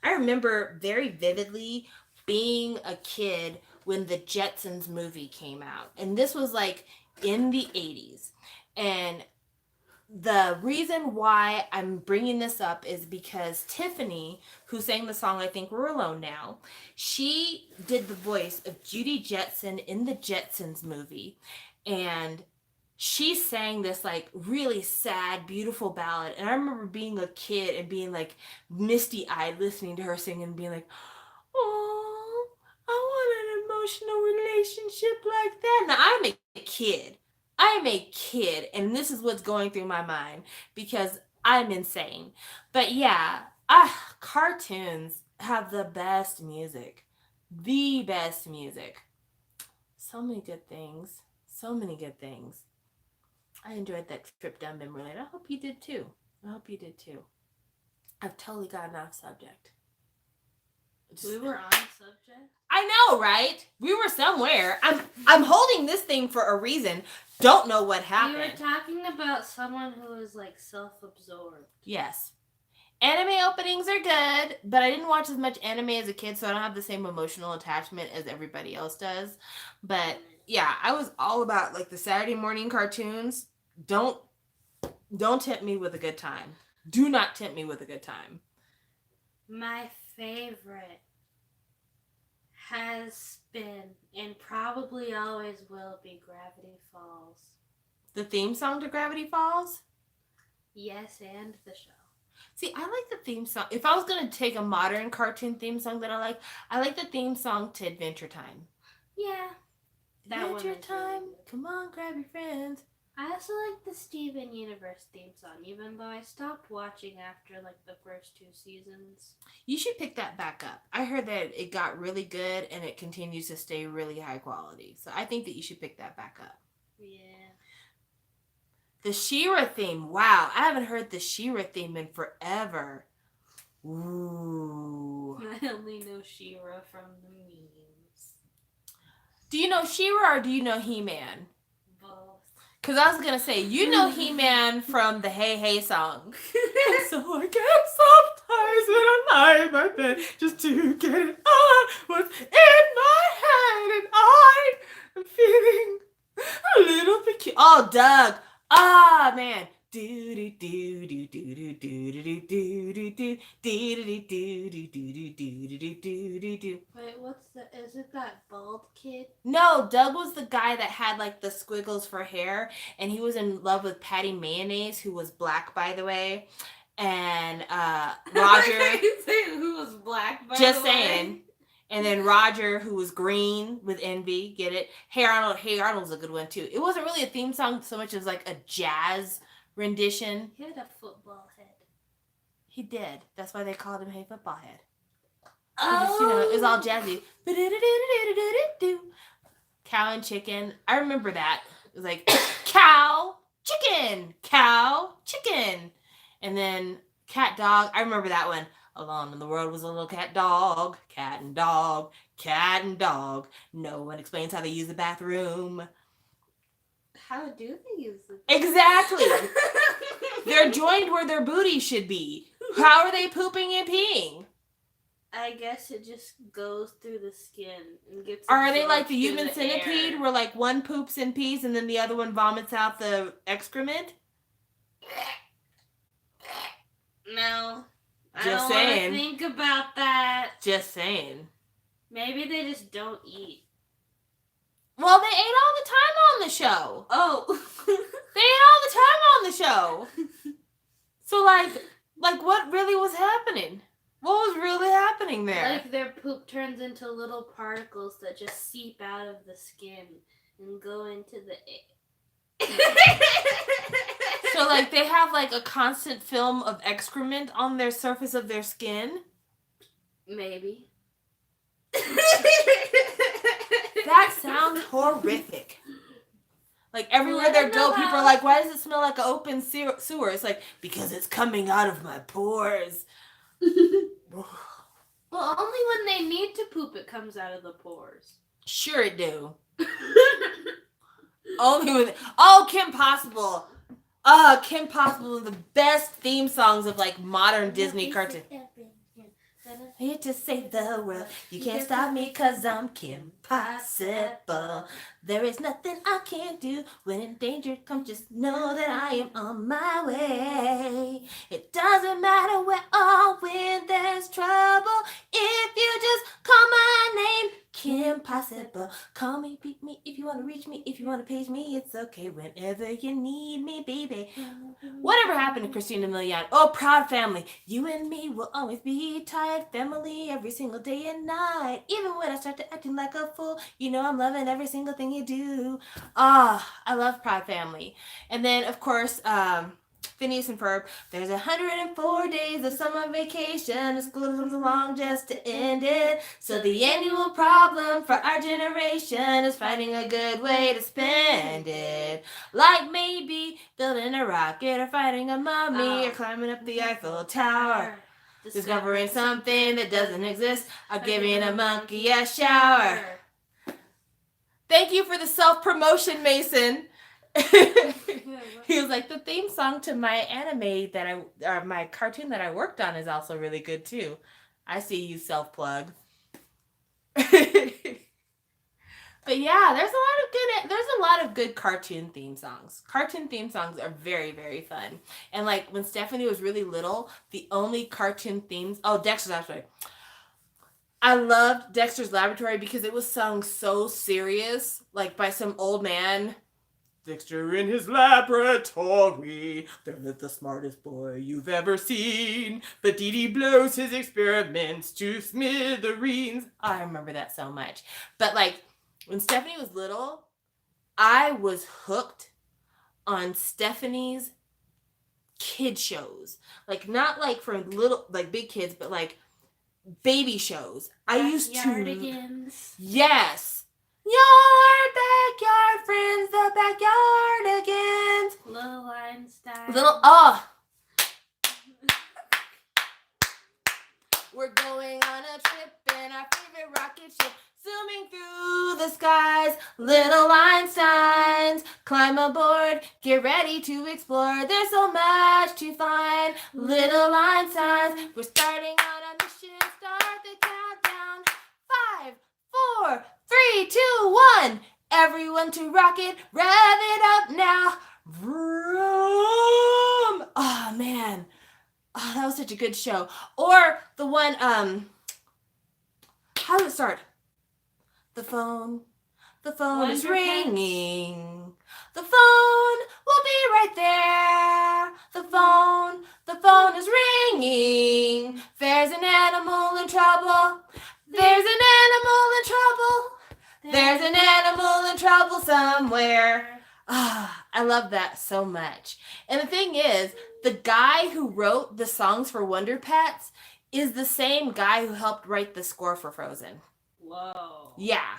I remember very vividly being a kid when the Jetsons movie came out. And this was like in the 80s. And the reason why I'm bringing this up is because Tiffany, who sang the song I Think We're Alone Now, she did the voice of Judy Jetson in the Jetsons movie. And she sang this like really sad, beautiful ballad. And I remember being a kid and being like misty-eyed listening to her sing and being like, oh, I want an emotional relationship like that. Now I'm a kid. And this is what's going through my mind because I'm insane. But yeah, cartoons have the best music. The best music. So many good things. So many good things. I enjoyed that trip down memory lane. I hope you did too. I hope you did too. I've totally gotten off subject. We were on subject. I know, right? We were somewhere. I'm holding this thing for a reason. Don't know what happened. We were talking about someone who was like self-absorbed. Yes. Anime openings are good, but I didn't watch as much anime as a kid, so I don't have the same emotional attachment as everybody else does. But yeah, I was all about like the Saturday morning cartoons. Don't tempt me with a good time. Do not tempt me with a good time. My favorite has been and probably always will be Gravity Falls. The theme song to Gravity Falls? Yes, and the show. See, I like the theme song. If I was going to take a modern cartoon theme song that I like the theme song to Adventure Time. Yeah. That Adventure Time. Really come on, grab your friends. I also like the Steven Universe theme song, even though I stopped watching after like the first 2 seasons. You should pick that back up. I heard that it got really good and it continues to stay really high quality. So I think that you should pick that back up. Yeah. The She-Ra theme. Wow, I haven't heard the She-Ra theme in forever. Ooh. I only know She-Ra from the memes. Do you know She-Ra or do you know He-Man? Both. Because I was going to say, you know He-Man from the Hey Hey song. So I can't sometimes when I lie in my bed just to get it on what's in my head. And I am feeling a little peculiar. Oh, Doug. Ah, man. Do do do do do do do do do do do do do do do. Wait, what's the? Is it that bald kid? No, Doug was the guy that had like the squiggles for hair, and he was in love with Patty Mayonnaise, who was black, by the way. And Roger. You say who was black? By just the way? saying. And then Roger, who was green with envy, get it? Hey Arnold. Hey Arnold's a good one too. It wasn't really a theme song so much as like a jazz rendition. He had a football head. He did. That's why they called him Hey Football Head. Oh. You know, it was all jazzy. Cow and chicken. I remember that. It was like cow, chicken, and then cat dog. I remember that one. Alone in the world was a little cat and dog. No one explains how they use the bathroom. How do they use it? Exactly. They're joined where their booty should be. How are they pooping and peeing? I guess it just goes through the skin and gets. Are they like the human the centipede, where like one poops and pees and then the other one vomits out the excrement? No. Just I don't saying. want to think about that. Just saying. Maybe they just don't eat. Well, they ate all the time on the show. Oh. They ate all the time on the show. So like what really was happening? What was really happening there? Like their poop turns into little particles that just seep out of the skin and go into the So like they have like a constant film of excrement on their surface of their skin? Maybe. That sounds horrific. Like everywhere they go, people are like, why does it smell like an open sewer? It's like, because it's coming out of my pores. Well, only when they need to poop it comes out of the pores. Sure it do. Only with Kim Possible. Kim Possible, the best theme songs of like modern Disney cartoons. Here to save the world. You can't stop me cause I'm Kim Possible. There is nothing I can't do. When danger comes, just know that I am on my way. It doesn't matter where or when there's trouble. If you just call my name, Kim Possible. Call me, beat me, if you want to reach me, if you want to page me, it's okay whenever you need me, baby. Whatever happened to Christina Milian? Oh, Proud Family. You and me will always be tied family every single day and night. Even when I start to acting like a fool, you know I'm loving every single thing you do. I love Proud Family. And then, of course, Phineas and Ferb. There's 104 days of summer vacation. The school comes along just to end it. So the annual problem for our generation is finding a good way to spend it. Like maybe building a rocket or fighting a mummy or climbing up the Eiffel Tower. Discovering something that doesn't exist or giving a monkey a shower. Thank you for the self-promotion, Mason. He was like, the theme song to my anime my cartoon that I worked on is also really good too. I see you, self-plug. But yeah, there's a lot of good cartoon theme songs. Cartoon theme songs are very, very fun. And like when Stephanie was really little, the only cartoon themes, Dexter's Laboratory. I loved Dexter's Laboratory because it was sung so serious, like by some old man. Dexter in his laboratory, they're the smartest boy you've ever seen. But Dee Dee blows his experiments to smithereens. I remember that so much. But like, when Stephanie was little, I was hooked on Stephanie's kid shows. Like, not like for little, like big kids, but like baby shows. I used to. Backyardigans. Yes. Your backyard friends, the backyardigans. Little Einstein. We're going on a trip in our favorite rocket ship, zooming through the skies. Little Einsteins, climb aboard, get ready to explore. There's so much to find. Little Einsteins, we're starting on a mission. Start the countdown. 5, 4, 3, 2, 1. Everyone to rocket, rev it up now. Vroom. Oh man. Oh, that was such a good show. Or the one, how does it start? The phone is ringing. The phone will be right there. The phone is ringing. There's an animal in trouble. There's an animal in trouble. There's an animal in trouble somewhere. I love that so much. And the thing is, the guy who wrote the songs for Wonder Pets is the same guy who helped write the score for Frozen. Whoa. Yeah.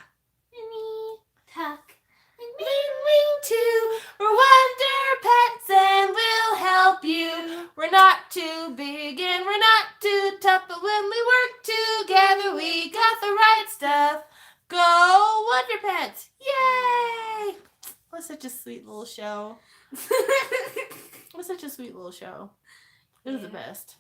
Tuck. We too. We're Wonder Pets and we'll help you. We're not too big and we're not too tough, but when we work together, we got the right stuff. Go Wonder Pets! Yay! It was such a sweet little show. It was such a sweet little show. It was the best.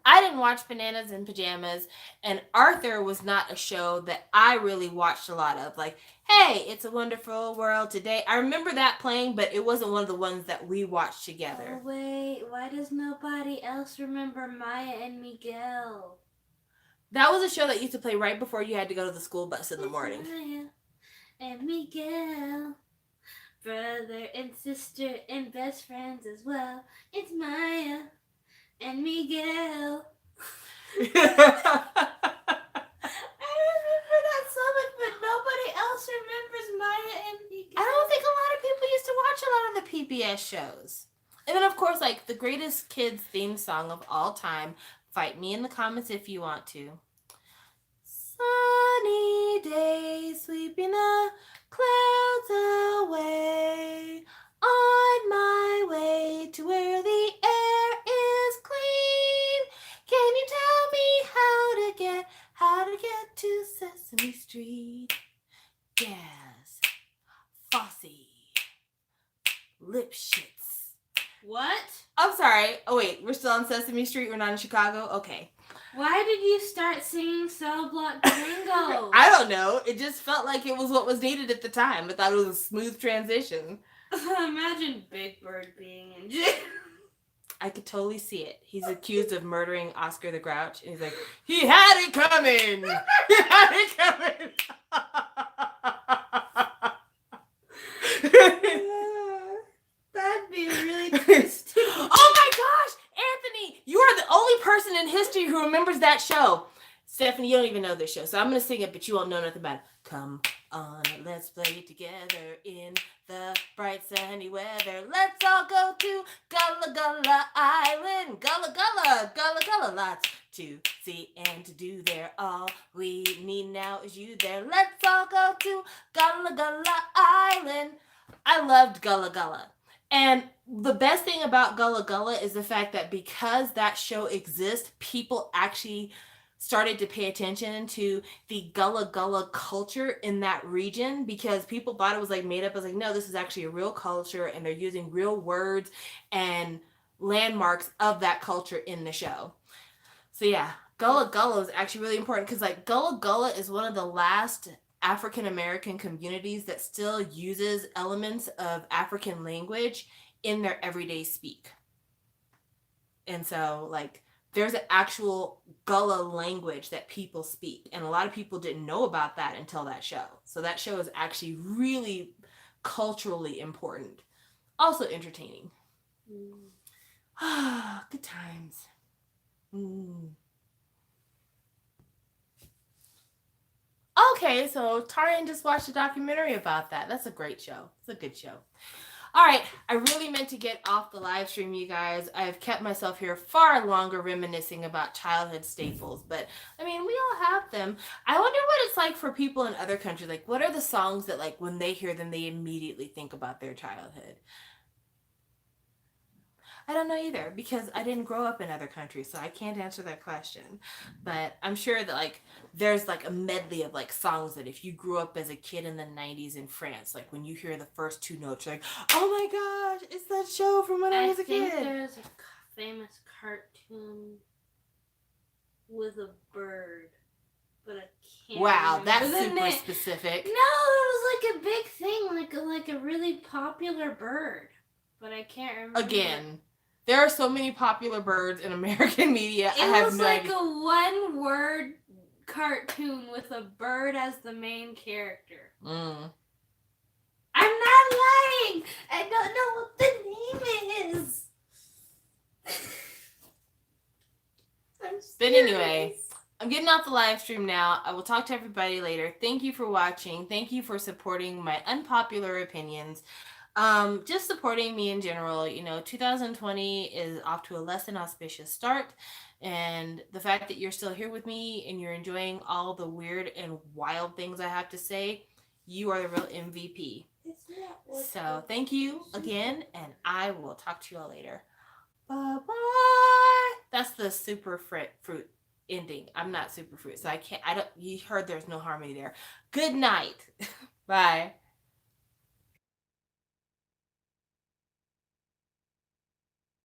I didn't watch Bananas in Pajamas, and Arthur was not a show that I really watched a lot of. Like, hey, It's a Wonderful World Today. I remember that playing, but it wasn't one of the ones that we watched together. Oh, wait. Why does nobody else remember Maya and Miguel? That was a show that used to play right before you had to go to the school bus in the morning. Maya and Miguel, brother and sister and best friends as well. It's Maya and Miguel. I remember that so much, but nobody else remembers Maya and Miguel. I don't think a lot of people used to watch a lot of the PBS shows. And then, of course, like the greatest kids theme song of all time. Fight me in the comments if you want to. Sunny day, sweeping the clouds away. On my way to where the air is clean. Can you tell me how to get to Sesame Street? Yes. Fosse. Lipschitz. What? I'm sorry. Oh, wait. We're still on Sesame Street. We're not in Chicago? Okay. Why did you start singing Cell Block Tango? I don't know. It just felt like it was what was needed at the time. I thought it was a smooth transition. Imagine Big Bird being in jail. I could totally see it. He's accused of murdering Oscar the Grouch. And he's like, he had it coming! He had it coming! That'd be really twisting. Oh my gosh! Anthony, you are the only person in history who remembers that show. Stephanie, you don't even know this show, so I'm going to sing it, but you won't know nothing about it. Come on, let's play together in the bright sunny weather. Let's all go to Gullah Gullah Island. Gullah Gullah, Gullah Gullah. Lots to see and to do there. All we need now is you there. Let's all go to Gullah Gullah Island. I loved Gullah Gullah. And the best thing about Gullah Gullah is the fact that because that show exists, people actually started to pay attention to the Gullah Gullah culture in that region, because people thought it was like made up. I was like, no, this is actually a real culture, and they're using real words and landmarks of that culture in the show. So yeah, Gullah Gullah is actually really important, because like Gullah Gullah is one of the last African American communities that still uses elements of African language in their everyday speak. And so like there's an actual Gullah language that people speak, and a lot of people didn't know about that until that show. So that show is actually really culturally important, also entertaining. Good times. Okay, so Tarian just watched a documentary about that. That's a great show. It's a good show. All right, I really meant to get off the live stream, you guys. I've kept myself here far longer reminiscing about childhood staples, but I mean, we all have them. I wonder what it's like for people in other countries. Like, what are the songs that, like, when they hear them, they immediately think about their childhood? I don't know either, because I didn't grow up in other countries, so I can't answer that question. But I'm sure that like there's like a medley of like songs that if you grew up as a kid in the 90s in France, like when you hear the first two notes, you're like, oh my gosh, it's that show from when I was a kid. I think there's a famous cartoon with a bird, but I can't. Wow, that's super specific. No, it was like a big thing, like a really popular bird, but I can't remember. Again, there are so many popular birds in American media. It was like a one-word cartoon with a bird as the main character. I'm not lying. I don't know what the name is. But anyway, I'm getting off the live stream now. I will talk to everybody later. Thank you for watching. Thank you for supporting my unpopular opinions. Just supporting me in general. You know, 2020 is off to a less than auspicious start, and the fact that you're still here with me and you're enjoying all the weird and wild things I have to say, you are the real MVP. So thank you again, and I will talk to you all later. Bye-bye. That's the super fruit ending. I'm not super fruit, so I can't. You heard there's no harmony there. Good night. Bye.